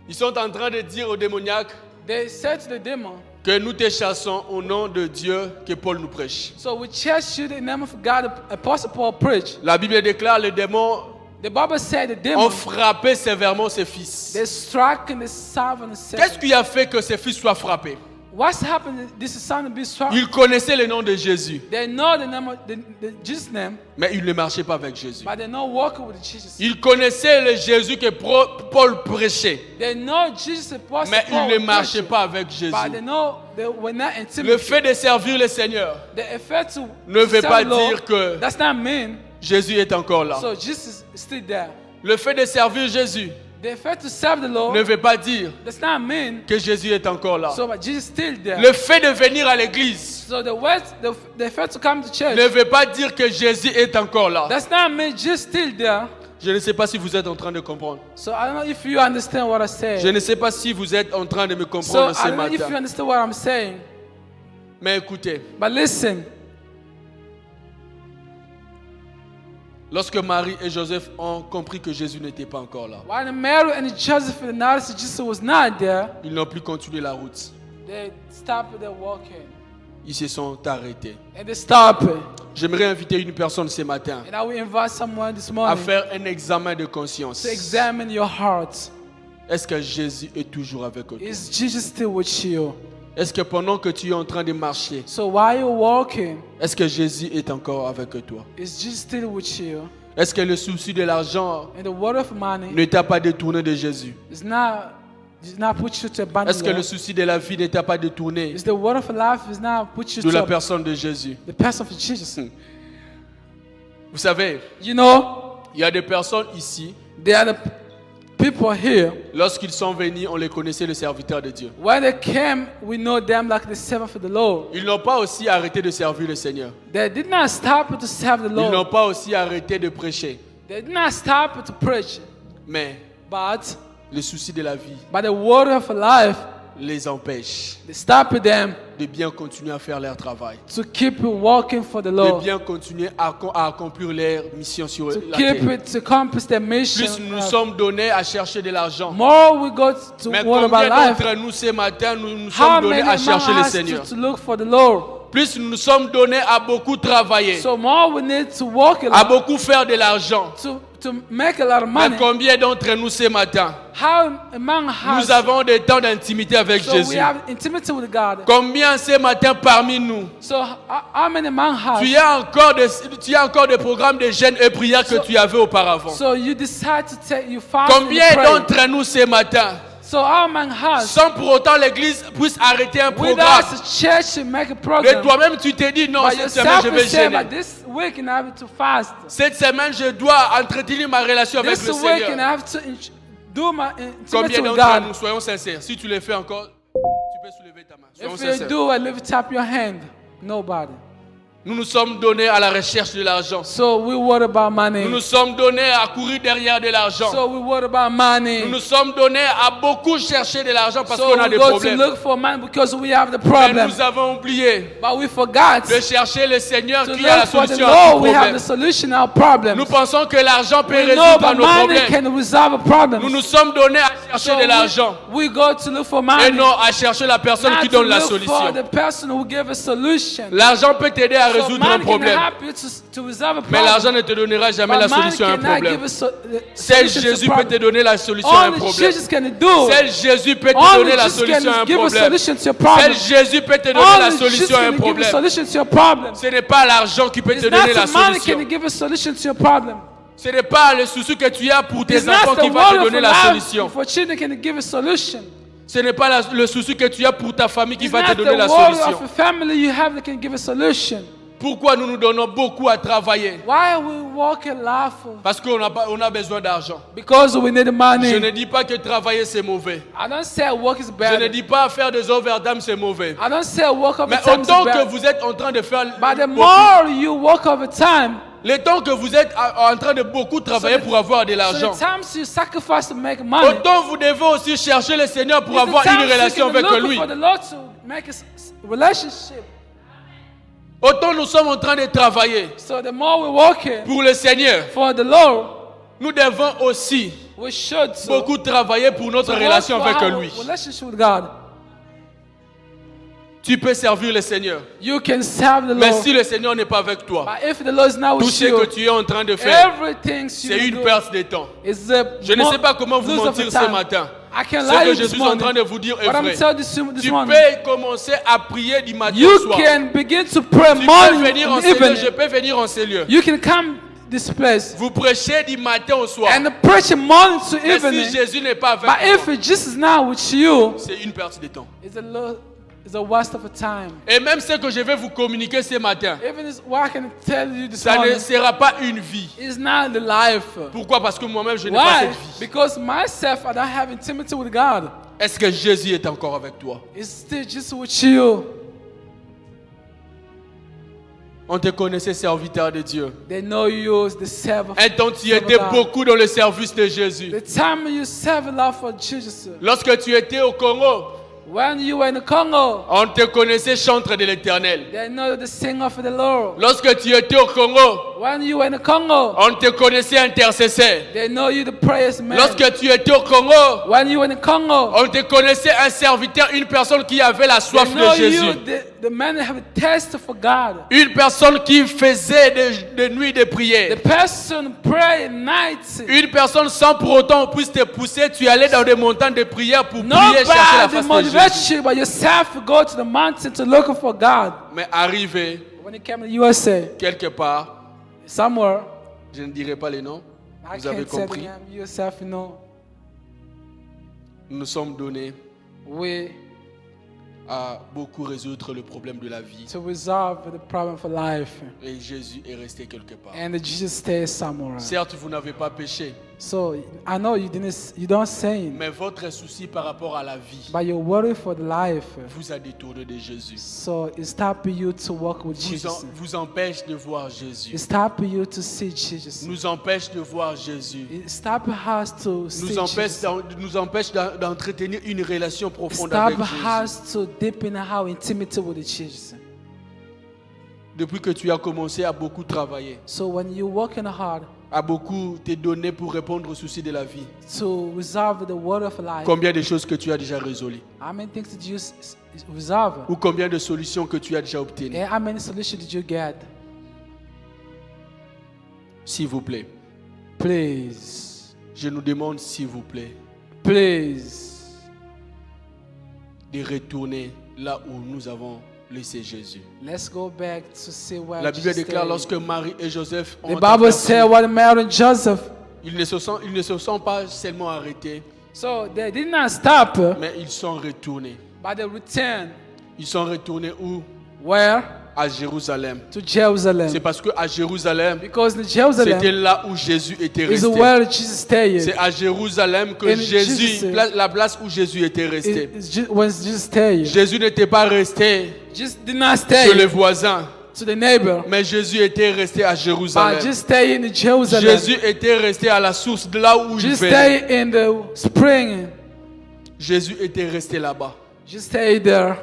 ils sont en train de dire aux démoniaques they said to the demon, que nous te chassons au nom de Dieu que Paul nous prêche. so we chase you in the name of God, Apostle Paul preached. La Bible déclare les démons The Bible said the ont demon, frappé sévèrement ses fils. they struck in the servant and said, Qu'est-ce qui a fait que ses fils soient frappés? what's happened? This is son to be struck. Ils connaissaient le nom de Jésus, They know the name of the Jesus name, mais ils ne marchaient pas avec Jésus. but they're not walking with Jesus. Ils connaissaient le Jésus que Paul prêchait, They know Jesus Apostle mais Paul ils ne marchaient preached, pas avec Jésus. but they know they were not Le intimate. fait de servir le Seigneur The effect to ne veut serve pas the Lord, dire que that's not mean. Jésus est encore là. So Jesus is still there. Le fait de servir Jésus The effect to serve the Lord, ne veut pas dire that's not mean. que Jésus est encore là. So but Jesus is still there. Le fait de venir à l'église So the effect to come to church, ne veut pas dire que Jésus est encore là. that's not mean Jesus still there. Je ne sais pas si vous êtes en train de comprendre. So I don't know if you understand what I say. Je ne sais pas si vous êtes en train de me So comprendre ce I don't know if you matin. understand what I'm saying. Mais écoutez, But listen, lorsque Marie et Joseph ont compris que Jésus n'était pas encore là, when Mary and Joseph noticed Jesus was not there, ils n'ont plus continué la route. they stopped their walking Ils se sont arrêtés. and they stopped. J'aimerais inviter une personne ce matin And I will invite someone this à morning faire un examen de conscience. to examine your heart. Est-ce que Jésus est toujours avec toi? Is Jesus still with you? Est-ce que pendant que tu es en train de marcher, So while you're walking, est-ce que Jésus est encore avec toi? is Jesus still with you? Est-ce que le souci de l'argent And the word of money ne t'a pas détourné de Jésus? is not put you to abandon Est-ce que le Lord. souci de la vie ne t'a pas détourné Is the word of life is not put you de la to personne de Jésus? the person of Jesus. Vous savez, You know, il y a des personnes ici, there are the people here. lorsqu'ils sont venus, on les connaissait les serviteurs de Dieu. When they came, we know them like the servant of the Lord. Ils n'ont pas aussi arrêté de servir le Seigneur. They did not stop to serve the Ils n'ont Lord. pas aussi arrêté de prêcher. They did not stop to preach. Mais But le souci de la vie the word of life, les empêche they stopped them de bien continuer à faire leur travail, to keep walking for the de Lord. bien continuer à accomplir leur mission sur To la keep terre. it, to accomplish their mission. Plus nous sommes donnés à chercher de l'argent. More we go to Mais what combien about life? d'entre nous ce matin, nous How sommes many donnés à man chercher le has Seigneur? to look for the Lord? Plus nous sommes donnés à beaucoup travailler, So more we need to walk a à lot, beaucoup faire de l'argent. to to make a lot of Mais money. combien d'entre nous ce matin, How among us, nous avons des temps d'intimité avec so we Jésus? have intimacy with God. Combien ce matin parmi nous, So how many among us? tu as encore des programmes de jeûne et prières que tu avais auparavant? So you decide to take you fast and Combien pray. d'entre nous ce matin, So how among us? sans pour autant l'Église puisse arrêter un Without programme, the church to make a et program. toi-même tu t'es dit non, By cette semaine yourself je you vais say, jeûner. but this week and I have to fast. Cette semaine je dois entretenir ma relation avec This le week and I Seigneur. have to do my intimacy Combien with d'entre God. nous, soyons sincères, si tu le fais encore, tu peux soulever ta main. Soyons If you sincères. do it, lift up your hand. Nobody. Nous nous sommes donnés à la recherche de l'argent. So we worry about money. Nous nous sommes donnés à courir derrière de l'argent. So we worry about money. Nous nous sommes donnés à beaucoup chercher de l'argent parce So qu'on a we des go to problèmes. look for money because we have the Mais problem. nous avons oublié But we forgot de chercher le Seigneur to qui a la look for the solution à Lord. tout We have problème. the solution to our problems. Nous pensons que l'argent peut We know résoudre that nos money problèmes. can resolve a problem. Nous nous sommes donnés à chercher So de l'argent we go to look for et money. non à chercher la personne Not qui to donne la look for solution. the person who give a solution. L'argent peut t'aider à So résoudre un money can problème, help you to resolve a mais problem. l'argent ne te donnera jamais la But money solution à un cannot problème. give a Seul solution to a Jésus peut te problem. donner la solution à un Only problème. Jesus can do Seul it. Jésus peut te Only donner la Jesus solution à can un give a problème. solution to your Seul problem. Jésus peut te donner la Only Jesus solution à un can give a problème. solution to your problem. Ce n'est pas l'argent qui peut te It's donner la not the money solution. can give a solution to your problem. Ce n'est pas le souci que tu as pour tes It's enfants not qui the va te word of donner la life solution. for children can give a solution. Ce n'est pas le souci que tu as pour ta famille qui It's va te not donner the la word solution. of a family you have that can give a solution. Pourquoi nous nous donnons beaucoup à travailler? Why we walk and laugh? Parce qu'on a besoin d'argent. Because we need Je money. ne dis pas que travailler c'est mauvais. I don't say work is Je ne bad. dis pas faire des overtime c'est mauvais. I don't say work Mais overtime is autant que bad. vous êtes en train de faire But the beaucoup, more you work overtime, le temps que vous êtes en train de beaucoup travailler pour avoir de so l'argent, the times you sacrifice to make money, autant vous devez aussi chercher le Seigneur pour is the avoir times une relation you can avec look lui. for the Lord to make a relationship. Autant nous sommes en train de travailler So the more we work it pour le Seigneur, for the Lord, nous devons aussi we should beaucoup travailler pour notre work relation for avec our lui. relationship with God. Tu peux servir le Seigneur. You can serve the Mais Lord. si le Seigneur n'est pas avec toi, But if the Lord is not tout with ce que you, tu es en train de faire, everything c'est you une do perte de temps. is a Je ne sais pas comment vous lose of mentir time. ce matin. I can Ce lie que you je this suis en train morning. de vous dire est But I'm vrai. telling you this Tu morning. peux commencer à prier du matin You au soir. can begin to pray Tu peux morning venir en and ces lieux, evening. je peux venir en ces lieux. You can come this place Vous prêchez du matin au soir. and preach morning to Mais si evening. Jésus n'est pas avec But toi, if Jesus is not with you, c'est une perte de temps. it's a waste of a time. Et même ce que je vais vous communiquer ce matin, Even what I can tell you this ça ne morning sera pas une vie. is not the life. Pourquoi? Parce que moi-même, je n'ai pas Why? cette vie. Because myself, I don't have intimacy with God. Est-ce que Jésus est encore avec toi? It's still just with you. On te connaissait serviteur de Dieu. They know you as the servant. Un temps, tu serve étais God. beaucoup dans le service de Jésus. The time you serve love for Jesus. Lorsque tu étais au Congo, When you were in the Congo, on te connaissait chantre de l'Éternel. they know the singer of the Lord. Lorsque tu étais au Congo, When you were in the Congo, on te connaissait intercesseur. they know you the prayers man. Lorsque tu étais au Congo, When you were in the Congo, on te connaissait un serviteur, une personne qui avait la they soif know de Jésus. you the man that have a taste for God. Une personne qui faisait des nuits de prière. The person pray at night. Une personne sans pour autant puisse te pousser, tu allais dans des montagnes de prière pour prier, chercher la Nobody face de motivates Jésus. you, but yourself go to the mountain to look for God. Mais arrivé When you came to the USA, quelque part, somewhere, je ne dirai pas les noms, I vous avez can't say the compris, name, yourself, you know, nous nous sommes donnés we à beaucoup résoudre le problème de la vie. to resolve the problem for life. Et Jésus est resté quelque part. And Jesus stays somewhere. Certes, vous n'avez pas péché, So I know you don't sin, mais votre souci par rapport à la vie but you're worried for the life. vous a détourné de Jésus. So it stopping you to walk with Jesus. Vous empêche de voir Jésus. It stopping you to see Jesus. Nous empêche de voir Jésus. It stopping us to see Jesus. Nous empêche d'entretenir une relation It profonde avec stopping Jésus. us to deepen our intimacy with Jesus. Depuis que tu as commencé à beaucoup travailler, So when you're working hard à beaucoup te donner pour répondre aux soucis de la vie, to resolve the word of life, combien de choses que tu as déjà résolues? how many things did you resolve? Ou combien de solutions que tu as déjà obtenues? And how many solutions did you get? S'il vous plaît, Please, je nous demande s'il vous plaît please, de retourner là où nous avons laissé Jésus. let's go back to see where La Bible Jesus déclare stayed. lorsque Marie et Joseph ont The Bible said aperçu, what Mary and Joseph. ils ne se sont pas seulement arrêtés, So they did not stop, mais ils sont retournés. but they returned. Ils sont retournés où? Where? À Jérusalem. To Jerusalem. C'est parce que à Jérusalem, Because in c'était Jerusalem là où Jésus était is resté. where Jesus stayed. C'est à Jérusalem que And Jésus, Jesus- la place où Jésus était resté. When Jesus stayed. Jésus n'était pas resté Jesus did not chez le stay voisin, to the neighbor, mais Jésus était resté à but Jérusalem. Jesus stayed in Jerusalem. Jésus était resté à la source de là où il Jesus venait. stayed in the spring. Jésus était resté là-bas. Jesus stayed there.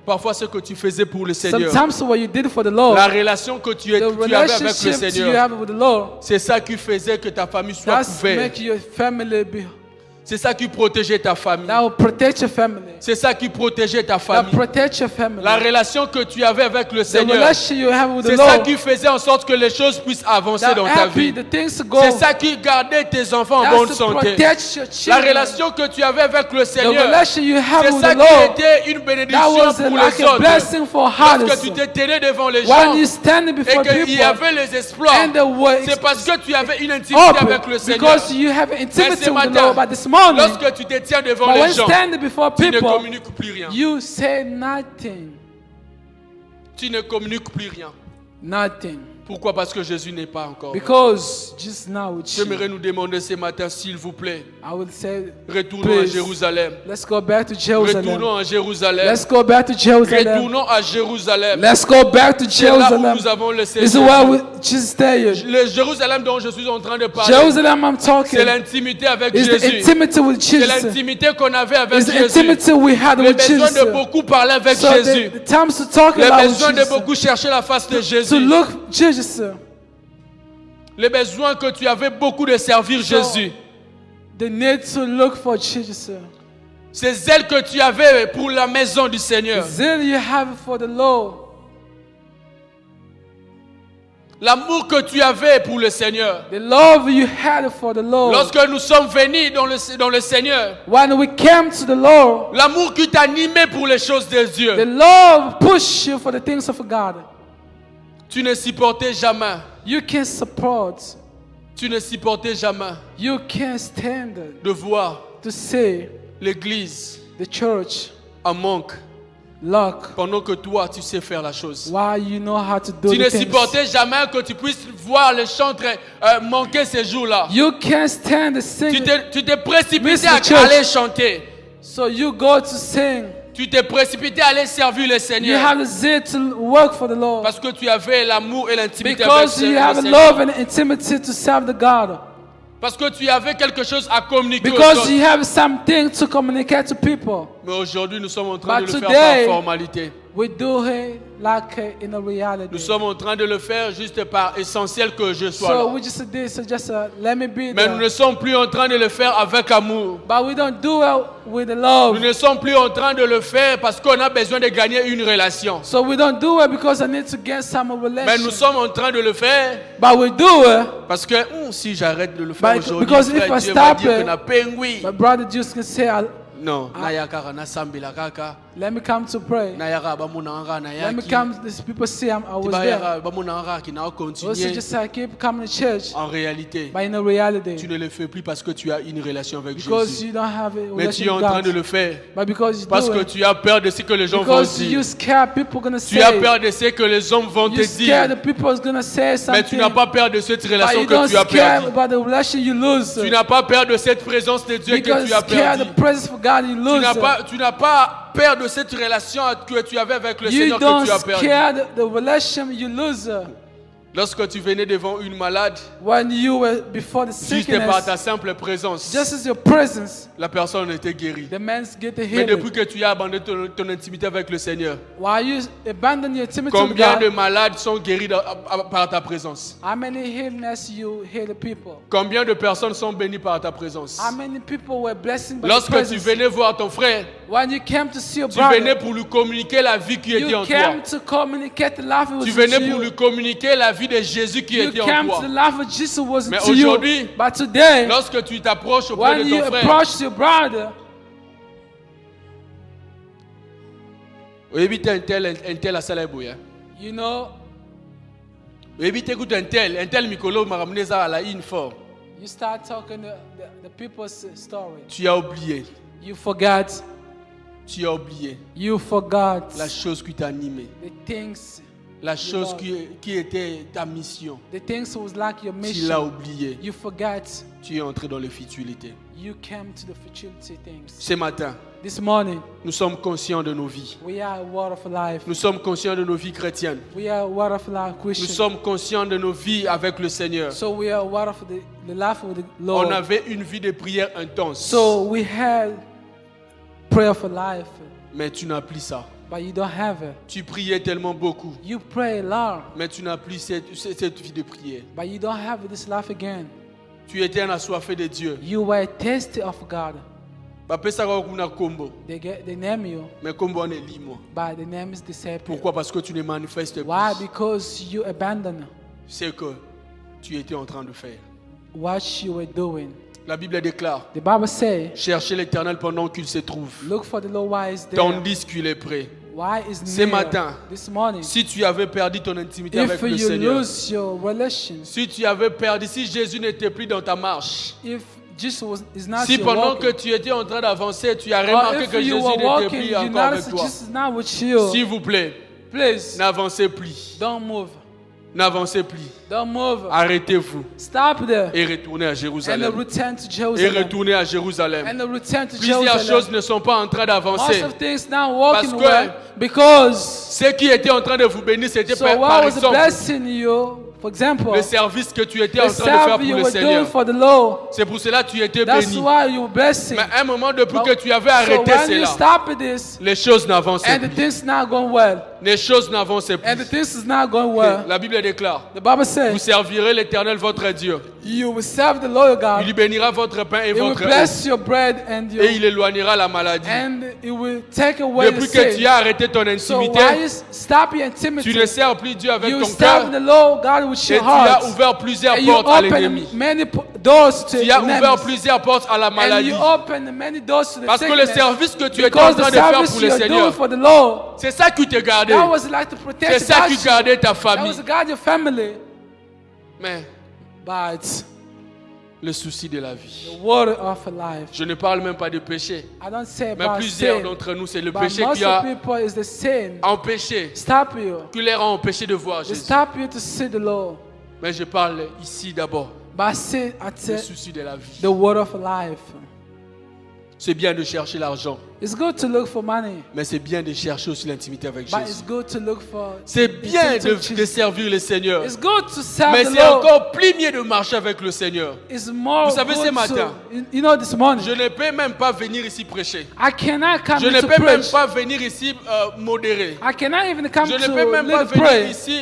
Parfois, ce que tu faisais pour le Seigneur, Sometimes what you did for the Lord, la relation que tu the avais avec le relationship you Seigneur, have with the Lord, c'est ça qui faisait que ta famille soit that's couverte. make your family be. C'est ça qui protégeait ta famille. That will protect your family. C'est ça qui protégeait ta That famille. protect your family. La relation que tu avais avec le The Seigneur, relation you have with the c'est ça Lord, qui faisait en sorte que les choses puissent avancer that dans ta happy, vie. the things go. C'est ça qui gardait tes enfants en That's bonne to santé. protect your La children. relation que tu avais avec le The Seigneur, relation you have c'est with ça the qui Lord, était une that bénédiction was pour like les a autres. blessing for Lorsque others. tu te tenais devant les gens When you stand et before qu'il y people, avait les exploits, and the way c'est parce que tu avais une intimité open, avec le Seigneur. because you have intimacy Mais ce with the matin, Lord. But this morning, lorsque tu te tiens devant but les when gens, standing before tu ne people, communiques plus rien. you say nothing. Tu ne communiques plus rien. Nothing. Pourquoi? Parce que Jésus n'est pas encore. Because just now with J'aimerais you, nous demander ce matin, s'il vous plaît, I would say, retournons à please, Jérusalem. let's go back to Jerusalem. Retournons à Jérusalem. Let's go back to Jerusalem. Retournons à Jérusalem. Let's go back to C'est là où Jerusalem. nous avons le This is Seigneur. where we Jesus stayed. Le Jérusalem dont je suis en train de parler, Jerusalem I'm talking c'est l'intimité avec is the Jésus. intimacy with C'est Jesus. l'intimité qu'on avait avec It's the Jésus. intimacy we had Le with besoin Jesus. de beaucoup parler avec So Jésus. the times to talk Le about besoin de Jesus, beaucoup chercher la face de to Jésus. look Jesus, Le besoin que tu avais beaucoup de servir Jésus. the need to look for Jesus. C'est zèle que tu avais pour la maison du The Seigneur. zeal you have for the Lord, L'amour que tu avais pour le Seigneur. the love you had for the Lord. Lorsque nous sommes venus dans le Seigneur, When we came to the Lord, l'amour qui t'animait pour les choses de the Dieu, love pushed you for the things of God. tu ne supportais jamais. You can't support, Tu ne supportais jamais you can't stand de voir to see l'Église the church en manque look pendant que toi, tu sais faire la chose. while you know how to do Tu ne the things. supportais jamais que tu puisses voir les chantres manquer ces jours-là. You can't stand the singing, Tu t'es précipité Miss à the church. aller chanter. so you go to sing. Tu t'es précipité à aller servir le You Seigneur. have the zeal to work for the Lord Parce que tu avais l'amour et l'intimité avec because you have le a Seigneur. love and intimacy to serve the God. Parce que tu avais quelque chose à communiquer aux Because autres. you have something to communicate to people. Mais aujourd'hui, nous sommes en train But de le faire today- par formalité. We do it like in a reality. Nous sommes en train de le faire juste par essentiel que je sois So là. we just did, so just let me be Mais nous ne there. sommes plus en train de le faire avec amour. But we don't do it with the Nous love. ne sommes plus en train de le faire parce qu'on a besoin de gagner une relation. So we don't do it because I need to get some Mais nous relation. sommes en train de le faire But we do it. parce que si j'arrête de le faire But aujourd'hui, because if frère, I Dieu va stop dire que it, na pengui. My brother just can say, Non, na yakara na sambila kaka. let me come to pray. Na yaka ba muna anga na Let me yaki. come, these people see I was Tiba there. yaka ba muna anga ki na Also continuer. just I keep coming to church. En réalité, But in a tu reality, ne le fais plus parce que tu as une relation avec because Jésus. you don't have a Mais tu es relationship en with train de God. le faire But because you parce do que it, tu as peur de ce que les gens vont because you dire. scared people gonna Tu as say. peur de ce que les hommes vont te You scared dire. the people is gonna say Mais something. tu n'as pas peur de cette But relation you que don't tu as scared perdue. about the relation you lose. Tu n'as pas peur de cette présence de Dieu que Because tu you as scared perdue. the presence of God you lose. Tu n'as pas peur de cette relation que tu avais avec le You Seigneur que don't tu as perdu. scared the relation you lose. Lorsque tu venais devant une malade, When you were before the juste par sickness, ta simple présence, just as your presence, la personne était guérie. the man's get the Mais depuis healing. que tu as abandonné ton intimité avec le Seigneur, While you abandon your intimacy with combien de God, malades sont guéris par ta présence? how many healings you heal the people? Combien de personnes sont bénies par ta présence? How many people were blessed by the Lorsque tu presence? venais voir ton frère, When you came to see your tu venais brother, pour lui communiquer la vie qui était you en toi. came to communicate the life Tu was venais in pour you. lui communiquer la vie vie de Jésus qui You était en came to toi. the life of Jesus who was Mais to you. aujourd'hui, But today, Lorsque tu t'approches auprès when de you ton frère, approach your brother, évite un tel à Salabouya. you know, Évite écoute un tel Mikolo m'a ramené ça à la une fois. you start talking the people's story. Tu as oublié. You forgot. Tu as oublié You forgot la chose qui t'a animé. the things. La chose Lord. qui était ta mission. The things was like your Tu l'as mission. oublié. You forgot. Tu es entré dans les futilités. You came to the futility things. Ce matin, This morning, nous sommes conscients de nos vies. we are a word of life. Nous sommes conscients de nos vies chrétiennes. We are a word of life Nous Christian. sommes conscients de nos vies avec le Seigneur. So we are a word of the life of the Lord. On avait une vie de prière intense. So we had prayer for life, Mais tu n'as plus ça. but you don't have it. Tu priais tellement beaucoup. You pray a lot, Mais tu n'as plus cette vie de prière. but you don't have this life again. Tu étais un assoiffé de Dieu. You were thirsty of God. Papa ça va kuna kombo. They name you, Mais kombo on est libre. but the name is disciple. Pourquoi? Parce que tu ne manifestes Why? plus Because you abandon ce que tu étais en train de faire. what you were doing. La Bible déclare: The Bible says, cherchez l'Éternel pendant qu'il se trouve, look for the Lord while he's there. tandis qu'il est prêt. Why is Ce near matin, this morning? Si tu avais perdu ton intimité If avec le you Seigneur, lose your relation, si tu avais perdu, si Jésus n'était plus dans ta marche, if Jesus is not si your pendant que walking, tu étais en train d'avancer, tu as or remarqué if que you Jésus were n'était walking, plus you encore notice avec that toi, Jesus is not with you, s'il vous plaît, please n'avancez plus. don't move. N'avancez plus. Don't move. Arrêtez-vous Stop there et retournez à and Jérusalem. return to Et Jerusalem. retournez à Jérusalem. And return to Plusieurs Jerusalem. choses ne sont pas en train Most d'avancer. of things not working Parce que well because Ce qui était en train de vous bénir, c'était so par what was exemple blessing you? For example, le service que tu étais the en train de faire service pour you le were doing Seigneur. for the Lord. C'est pour cela que tu étais That's béni. why you were blessing. Mais à un moment, depuis But- que tu avais So arrêté when you cela, stop this, les choses n'avançaient and the plus. things not going well, Les choses n'avançaient and the plus. things is not going well, La Bible déclare: the Bible vous says servirez l'Éternel votre Dieu. you will serve the Lord your Il God. bénira votre pain et It will votre eau. bless your bread and your, Et il éloignera la maladie. and it will take away the Depuis que tu sin. as arrêté ton So intimité, why you stop your tu intimacy? ne sers plus Dieu avec You ton serve cœur. the Lord God with Et your tu as heart. ouvert plusieurs And you portes à open l'ennemi. many doors to Tu as enemies. ouvert plusieurs portes à la And maladie. you open many doors to the Parce que le sickness. service que tu étais en Because train the de faire service pour le you're doing Seigneur, for the Lord, c'est ça qui te gardait. that was like to protect C'est ça qui God. gardait ta That famille. was to guard your family. Mais But le souci de la vie. the water of life. Je ne parle même pas de péché. I don't say Mais about plusieurs sin, d'entre nous, c'est le but péché most qui of a people is the sin. empêché, Stop you. qui les rend empêchés de voir They Jésus. stop you to see the Lord. Mais je parle ici d'abord But sin at du souci de la vie. the water of life. C'est bien de chercher l'argent, It's good to look for money, mais c'est bien de chercher aussi l'intimité avec but it's Jésus. good to look for. C'est bien intimacy de with Jesus. servir le Seigneur, It's good to serve mais the c'est Lord. encore plus mieux de marcher avec le Seigneur. It's more Vous savez, good ce matin, to, you know, this morning, Je ne peux même pas venir ici prêcher. I cannot come Je ne here to peux même preach. pas venir ici modérer. I cannot even come Je ne to peux même pas lead venir pray. ici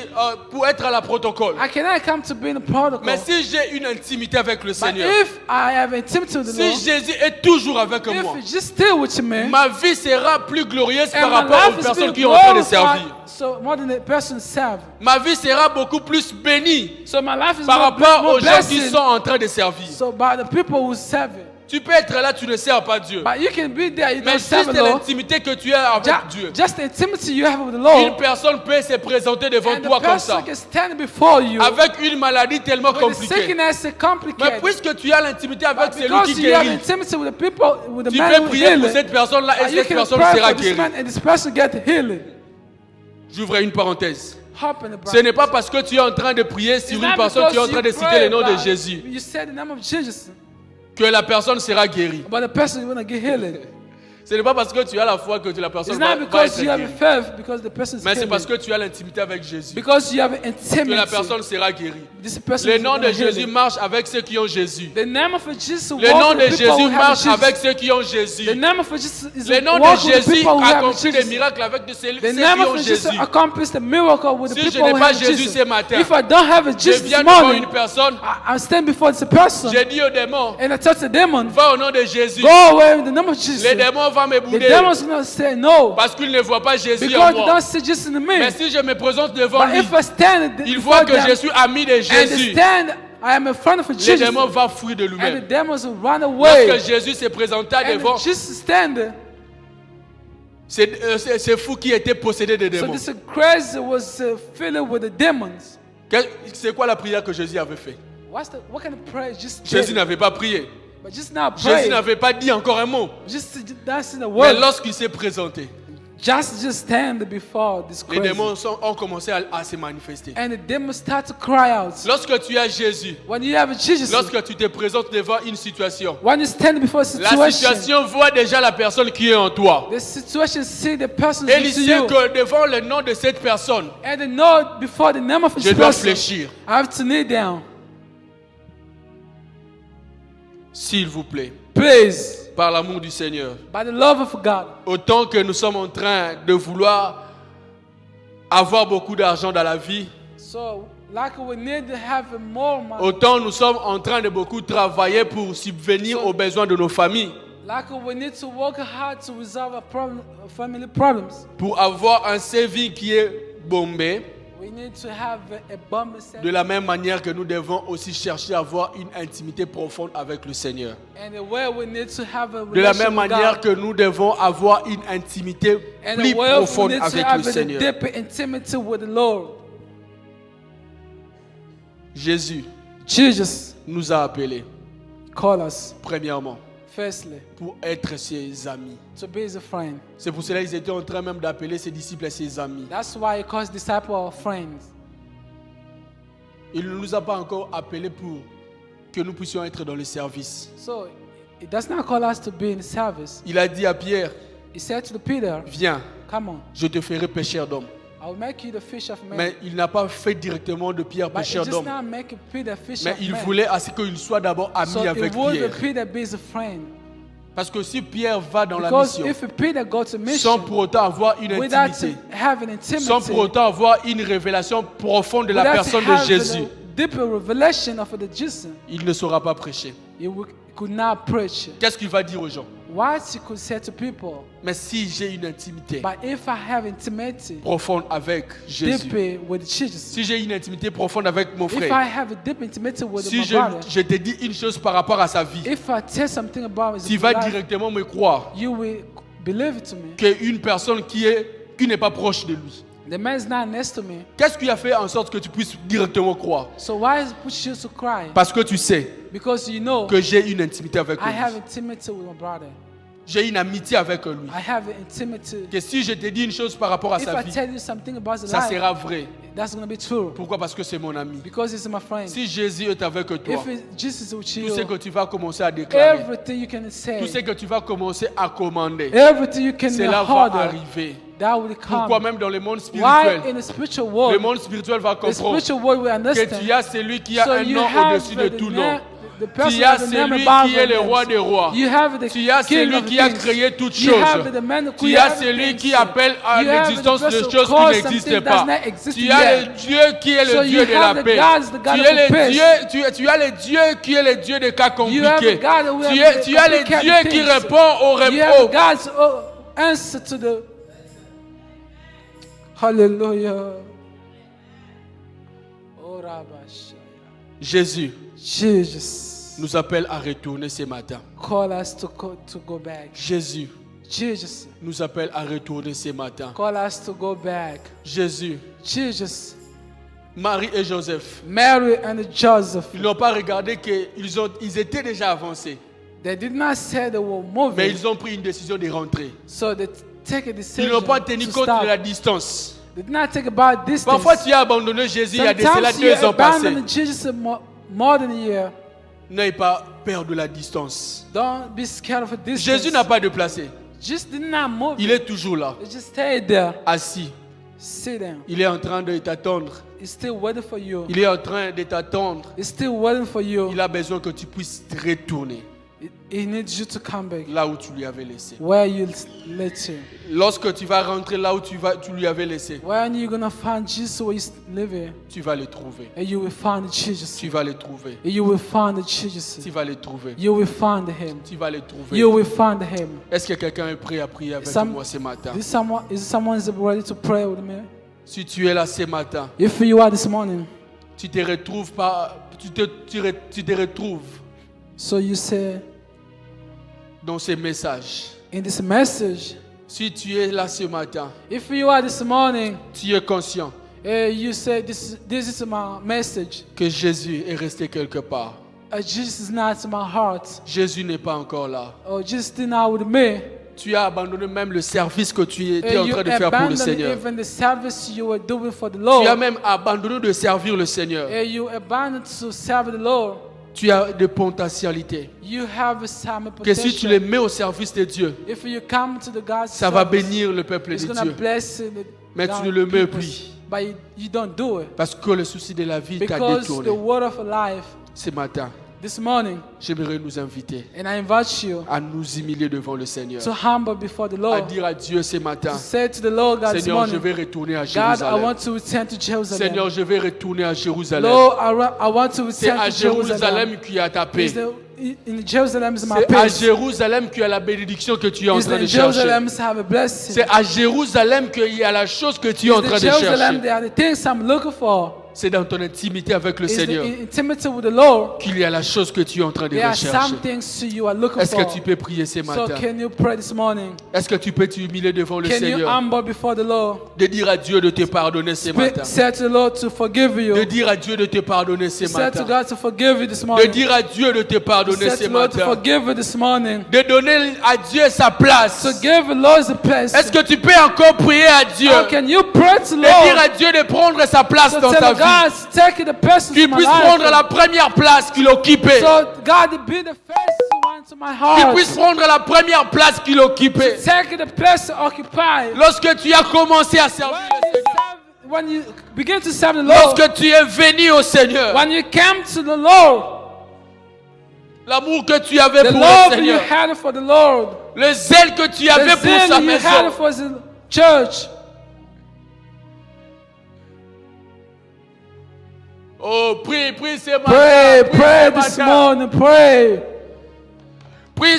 pour être à la protocole. I cannot come to be in the protocol. Mais si j'ai une intimité avec le But Seigneur, if I have intimacy with the si Lord, Jésus est toujours avec moi, if just still with me, ma vie sera plus glorieuse and par my rapport life aux is personnes being qui ont en train de glorified, servir. so more than the person serve. Ma vie sera beaucoup plus bénie So my life is par more, rapport more aux gens qui blessing. sont en train de servir. So by the people who serve it. Tu peux être là, tu ne sers pas Dieu. But you can be there, you Mais don't serve juste the Lord. l'intimité que tu as avec Dieu. Just the intimacy you have with the Une Lord. personne peut se présenter devant And toi the comme ça, person can stand before you. avec une maladie tellement But the compliquée. sickness is Mais complicated. puisque tu as l'intimité avec celui Because qui you have guérit, intimacy with the people, with the tu man peux who prier pour heal. cette personne-là et You cette can personne pray sera for this guérie. man and this person get healed. J'ouvre une parenthèse. Hop in the Ce bracket. n'est pas parce que tu es en train de prier It's sur not une personne, because tu es en train de you citer pray, le nom de but Jésus, You said the name of Jesus, que la personne sera guérie. but the person is going to get healed. Ce n'est pas parce que tu as la foi que la personne It's va not être because you have guérie. faith, because the person is Mais c'est healed. parce que tu as l'intimité avec Jésus Because you have que la intimacy. personne sera guérie. This person Le is nom de gonna heal Jésus it. marche avec ceux qui ont Jésus. The name of Jesus Le walk nom with de the people Jésus who have marche Jesus. avec ceux qui ont Jésus. The name of Jesus is Le nom walk de with the Jésus people who have accomplit des Jesus. miracles avec de ceux The qui name ont of Jesus Jésus. accomplishes the miracle with the Si je people n'ai who pas have Jésus Jesus. ce matin, If I don't have a Je Jesus viens this devant morning, une personne, I stand before this person j'ai dit au démon, and I touch the demon. va au nom de Jésus. Go away in the name of Jesus. Les démons vont va me The bouder demon's going to say no. parce qu'il ne voit pas Jésus en Because they moi. don't see Jesus in Mais me. si je me présente devant But lui, if I stand il voit before que them je suis ami de and they Jésus. stand, I am in front of Le Jesus. démon va fuir de And the lui-même. demons will run away. Lorsque Jésus se présenta And devant Jesus stand. ces fous qui étaient possédés de So démons. this crazy was filled with the demons. C'est quoi la prière que Jésus avait fait? What kind of prayer Jesus Jésus did? n'avait pas prié. But just now Jésus pray. n'avait pas dit encore un mot. Just that's in the Mais word. lorsqu'il s'est présenté, Just stand before this les crazy. démons ont commencé à se manifester. And the demons start to cry out. Lorsque tu as Jésus, When you have Jesus, lorsque tu te présentes devant une situation, when you stand before a la situation, situation voit déjà la personne qui est en toi. the situation see the person Et il to sait you. que devant le nom de cette personne, And they know before the name of je this dois person, fléchir. I have to kneel down. S'il vous plaît, Please, par l'amour du Seigneur, by the love of God. autant que nous sommes en train de vouloir avoir beaucoup d'argent dans la vie, So, like we need to have more money. autant nous sommes en train de beaucoup travailler pour subvenir aux besoins de nos familles, Like we need to work hard to resolve our family problems. pour avoir un CV qui est bombé. We need to have a bomb set. De la même manière que nous devons aussi chercher à avoir une intimité profonde avec le Seigneur. And the way we need to have a De la relation même with manière God. que nous devons avoir une intimité And plus the way we profonde need to avec have le a Seigneur. deeper intimacy with the Lord. Jésus Jesus nous a appelés, call us, premièrement, firstly, pour être ses amis. to be his friend. C'est pour cela qu'ils étaient en train même d'appeler ses disciples ses amis. That's why he calls disciples our friends. Il ne nous a pas encore appelés pour que nous puissions être dans le service. So, he does not call us to be in service. Il a dit à Pierre, He said to Peter, viens, come on, je te ferai pêcheur d'hommes. I will make you the fish of men. Mais il n'a pas fait directement de Pierre But he pêcheur just d'hommes. not make Peter fish Mais of il men. voulait à ce qu'il soit d'abord ami So avec it would Pierre. Peter be his friend. Parce que si Pierre va dans la Because mission, if Peter go to sans mission pour autant avoir une without intimité, having sans intimacy, pour autant avoir une révélation profonde de la without personne de having Jésus, a deeper revelation of the Jesus, il ne saura pas prêcher. could not preach. Qu'est-ce qu'il va dire aux gens? What he could say to people, Mais si j'ai une intimité but if I have intimacy profonde avec Jésus, deeper with Jesus, si j'ai une intimité profonde avec mon if I frère, have a deep intimacy with si my brother, je te dis une chose par rapport à sa vie, if I tell something about his tu vas life, directement me croire you will believe it to me. qu'une personne qui n'est pas proche de lui. The man is not next to me, Qu'est-ce qui a fait en sorte que tu puisses directement croire? so why is it push you to cry? Parce que tu sais Because you know que j'ai une intimité avec I have lui. intimacy with my brother. J'ai une amitié avec lui. I have intimacy. Que si je te dis une chose par rapport à If sa I vie, tell you something about his ça life, sera vrai. that's going to be true. Pourquoi? Parce que c'est mon ami. Because he's my friend. Si Jésus est avec toi, If Jesus is with tout ce you, que tu vas commencer à déclarer, everything you can say, tout ce que tu vas commencer à commander, everything you can cela va order, arriver. that will come. Pourquoi même dans le monde Why spirituel, in the spiritual le world, monde spirituel va the comprendre spiritual world will que understand. tu as celui qui a So un you nom have au-dessus de tout nom. the person Tu as with the name celui above qui est le all roi names. des rois. You have the Tu as king celui of qui a kings. créé toutes You choses. have the man who Tu as created celui things. qui appelle à You have the l'existence de person choses qui calls n'existent something pas. does not exist Tu as yet. le Dieu qui est So le Dieu you de la have the paix. gods, the God Tu of es le peace. Dieu, tu as le Dieu qui est le Dieu des cas You have compliqués. the God who Tu have as le complicated Dieu qui things. répond au You have repos. God's answer to the Hallelujah. Oh, Rabash. Jésus Jesus, nous appelle à retourner ce matin. call us to go back. Jésus Jesus, nous appelle à retourner ce matin. call us to go back. Jésus, Jesus, Marie et Joseph, Mary and Joseph, ils n'ont pas regardé qu'ils étaient déjà avancés, they did not say they were mais moving, ils ont pris une décision de rentrer. so they take a Ils decision n'ont pas tenu to compte stop. de la distance. They did not think about distance. Parfois, tu as abandonné Jésus il y a de cela Sometimes you 2 ans passés. abandon Jesus more than a year. N'ayez pas peur de la distance. Don't be scared of a distance. Jésus n'a pas déplacé. Just did not move. Il est toujours là, He just stayed there. assis. Sit down. Il est en train de t'attendre. He's still waiting for you. Il est en train de t'attendre. He's still waiting for you. Il a besoin que tu puisses te retourner. He needs you to come back là où tu lui avais laissé. where you let him. Lorsque tu vas rentrer là où tu lui avais laissé, When you're gonna find Jesus where he's living, tu vas le trouver. and you will find Jesus. Tu vas le trouver. And you will find Jesus. Tu vas le trouver. You will find him. Tu vas le trouver. You will find him. Est-ce que quelqu'un est prêt à prier avec Some- moi ce matin? Is someone ready to pray with me? Si tu es là ce matin, If you are this morning, tu te retrouves pas, tu te retrouves so you say dans ces messages. in this message, Si tu es là ce matin, if you are this morning, tu es conscient you say this is my message. que Jésus est resté quelque part. Jesus is not in my heart. Jésus n'est pas encore là. Oh, Jesus is not with me. Tu as abandonné même le service que tu étais en You train de faire pour le abandoned Seigneur. even the service you were doing for the Tu Lord. as même abandonné de servir le Seigneur. You abandoned to serve the Lord. Tu as des potentialités You have some que si tu les potential. mets au service de Dieu, If you come to the God's ça va service, bénir le peuple it's de gonna Dieu. bless the Mais tu God ne le mets peoples. plus. But you don't do it Parce que le souci de la vie t'a because the détourné. word of life Ce matin, this morning, j'aimerais nous inviter and I invite you à nous humilier devant le Seigneur. to humble before the À Lord, dire à Dieu ce matin, to say to the Lord God this Seigneur, je morning, vais retourner à God, I Jérusalem. want to return to Jerusalem. Seigneur, je vais retourner à Jérusalem. Lord, I want to C'est return à to Jerusalem. Jérusalem qu'il y a ta paix. In Jerusalem is my C'est à peace. Jérusalem qu'il y a la bénédiction que tu es en Is train in de chercher. Jerusalem have a blessing. C'est à Jérusalem qu'il y a la chose que tu es en Is train the de Jerusalem chercher. there are the things I'm looking for. C'est dans ton intimité avec le Is the Seigneur intimacy with the Lord. qu'il y a la chose que tu es en train de There are rechercher. some things you are looking Est-ce que for. tu peux prier ce So matin? can you pray this morning? Est-ce que tu peux t'humilier devant le Can you Seigneur? humble before the Lord? De dire à Dieu de te pardonner ce matin. Say to the Lord to forgive De you. dire à Dieu de te pardonner ce Say to matin. God to forgive you this De morning. dire à Dieu de te pardonner Say ce to the Lord to matin. forgive you this morning. De donner à Dieu sa place. To give the Lord the place. Est-ce que tu peux encore prier à Dieu? How can you pray to the De dire Lord? à Dieu de prendre sa place So dans ta tell vie. God to take the person Qu'il to my puisse prendre life. la première place qu'il occupait. So God be the first one to my Qu'il heart. puisse prendre la première place qu'il occupait. Take the place occupied. Lorsque tu as commencé à servir le Seigneur. When you begin to serve the Lord, Lorsque tu es venu au Seigneur. when you came to the Lord, L'amour que tu avais the pour le love you Seigneur. had for the Lord, Le zèle que tu the avais pour sa zeal you had maison. for the church. Oh, prie ce matin. Pray ce this matin. morning. Pray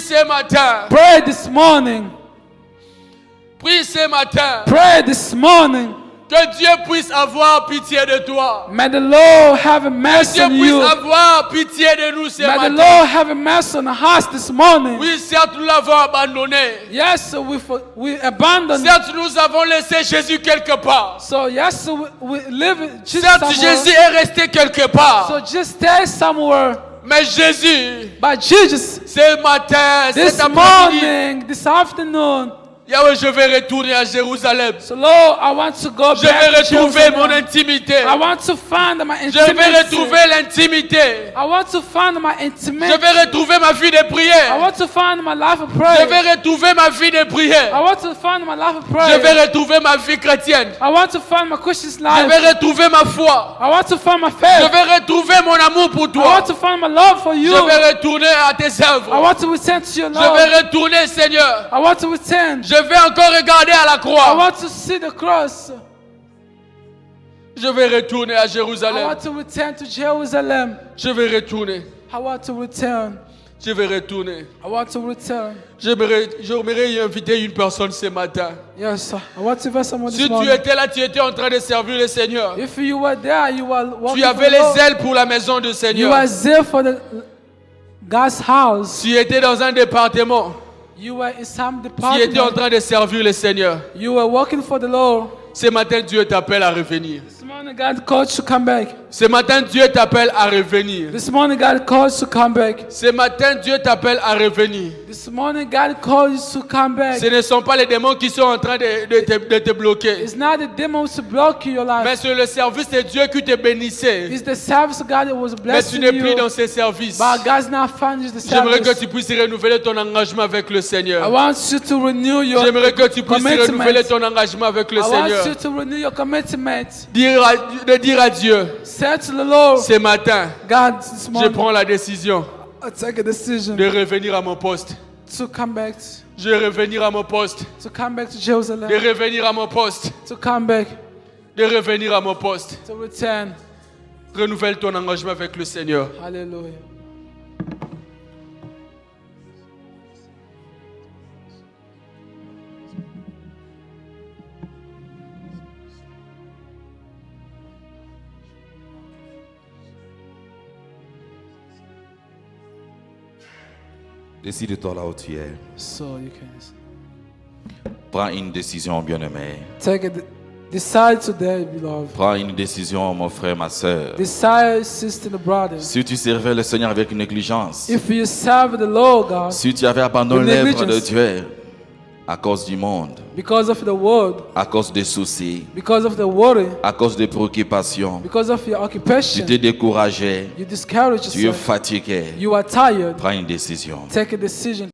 Ce matin. this morning. Ce matin. Pray this morning. Que Dieu puisse avoir pitié de toi. May the Lord have a Que mercy Dieu on puisse you. avoir pitié de nous ce May the matin. Lord have a mercy on us this morning. Oui, certes, nous l'avons abandonné. Yes, we abandoned. Certes, nous avons laissé Jésus quelque part. So yes, we live just Certes, somewhere. Jésus est resté quelque part. So just stay somewhere. Mais Jésus, But Jesus, ce matin, this cet après-midi, morning, this afternoon, Yahweh, je vais retourner à Jérusalem. so Lord, I want to go Je vais back to retrouver Jerusalem. mon intimité. I want to find my Je vais intimacy. retrouver l'intimité. I want to find my Je intimacy. vais retrouver ma vie de I prière. want to find my life of Je prayer. vais retrouver ma vie de I prière. want to find my life of Je prayer. vais retrouver ma vie chrétienne. I want to find my Christian Je life. vais retrouver ma foi. I want to find my Je faith. vais retrouver mon amour pour I toi. want to find my love for you. Je vais retourner à tes I œuvres. want to return to your Je love. vais retourner, Seigneur. I want to return. Je vais encore regarder à la I croix. want to see the cross. Je vais retourner à I Jérusalem. want to return to Jerusalem. Je vais retourner. I want to return. Je vais retourner. I want to return. J'aimerais y inviter une personne ce matin. Yes, sir. I want to invite someone this Si tu morning. étais là, tu étais en train de servir le Seigneur. If you were there, you were walking Tu for avais the les Lord. ailes pour la maison du You Seigneur. were there for the God's house. Tu étais dans un département. You were in some Tu étais en department. train de servir le Seigneur. You were working for the Lord. Ce matin, Dieu t'appelle à revenir. This morning, God called you to come back. Ce matin, Dieu t'appelle à revenir. This morning, God called you to come back. Ce matin, Dieu t'appelle à revenir. This morning, God called you to come back. Ce ne sont pas les démons qui sont en train de te bloquer. It's not the demons to block your Mais life. c'est le service de Dieu qui te bénissait. It's the service of God that was Mais tu blessing n'es plus you. dans ces services. But God's not finished the J'aimerais que service. tu puisses renouveler ton engagement avec le I Seigneur. want you to renew your J'aimerais que tu puisses commitment. renouveler ton engagement avec le I want Seigneur. you to renew your commitment. De dire à Dieu, Say to the Lord, ce matin, God, this je morning, prends la décision I take a decision de revenir à mon poste. to come back, Je vais revenir à mon poste. to come back to Jerusalem, De revenir à mon poste. to come back, De revenir à mon poste. to return. Renouvelle ton engagement avec le Seigneur. Hallelujah. Décide-toi là où tu es. So you can Prends une décision, bien-aimé. take a decide today, beloved. Prends une décision, mon frère, ma soeur. Decide, sister and brother. Si tu servais le Seigneur avec négligence, If you serve the Lord God si tu avais abandonné With l'œuvre de negligence. Dieu à cause du monde, because of the world, à cause des soucis, because of the worry, à cause des préoccupations, because of your tu occupation, t'es découragé, you discourage tu es yourself, fatigué, you are tired, prends une décision. take a decision.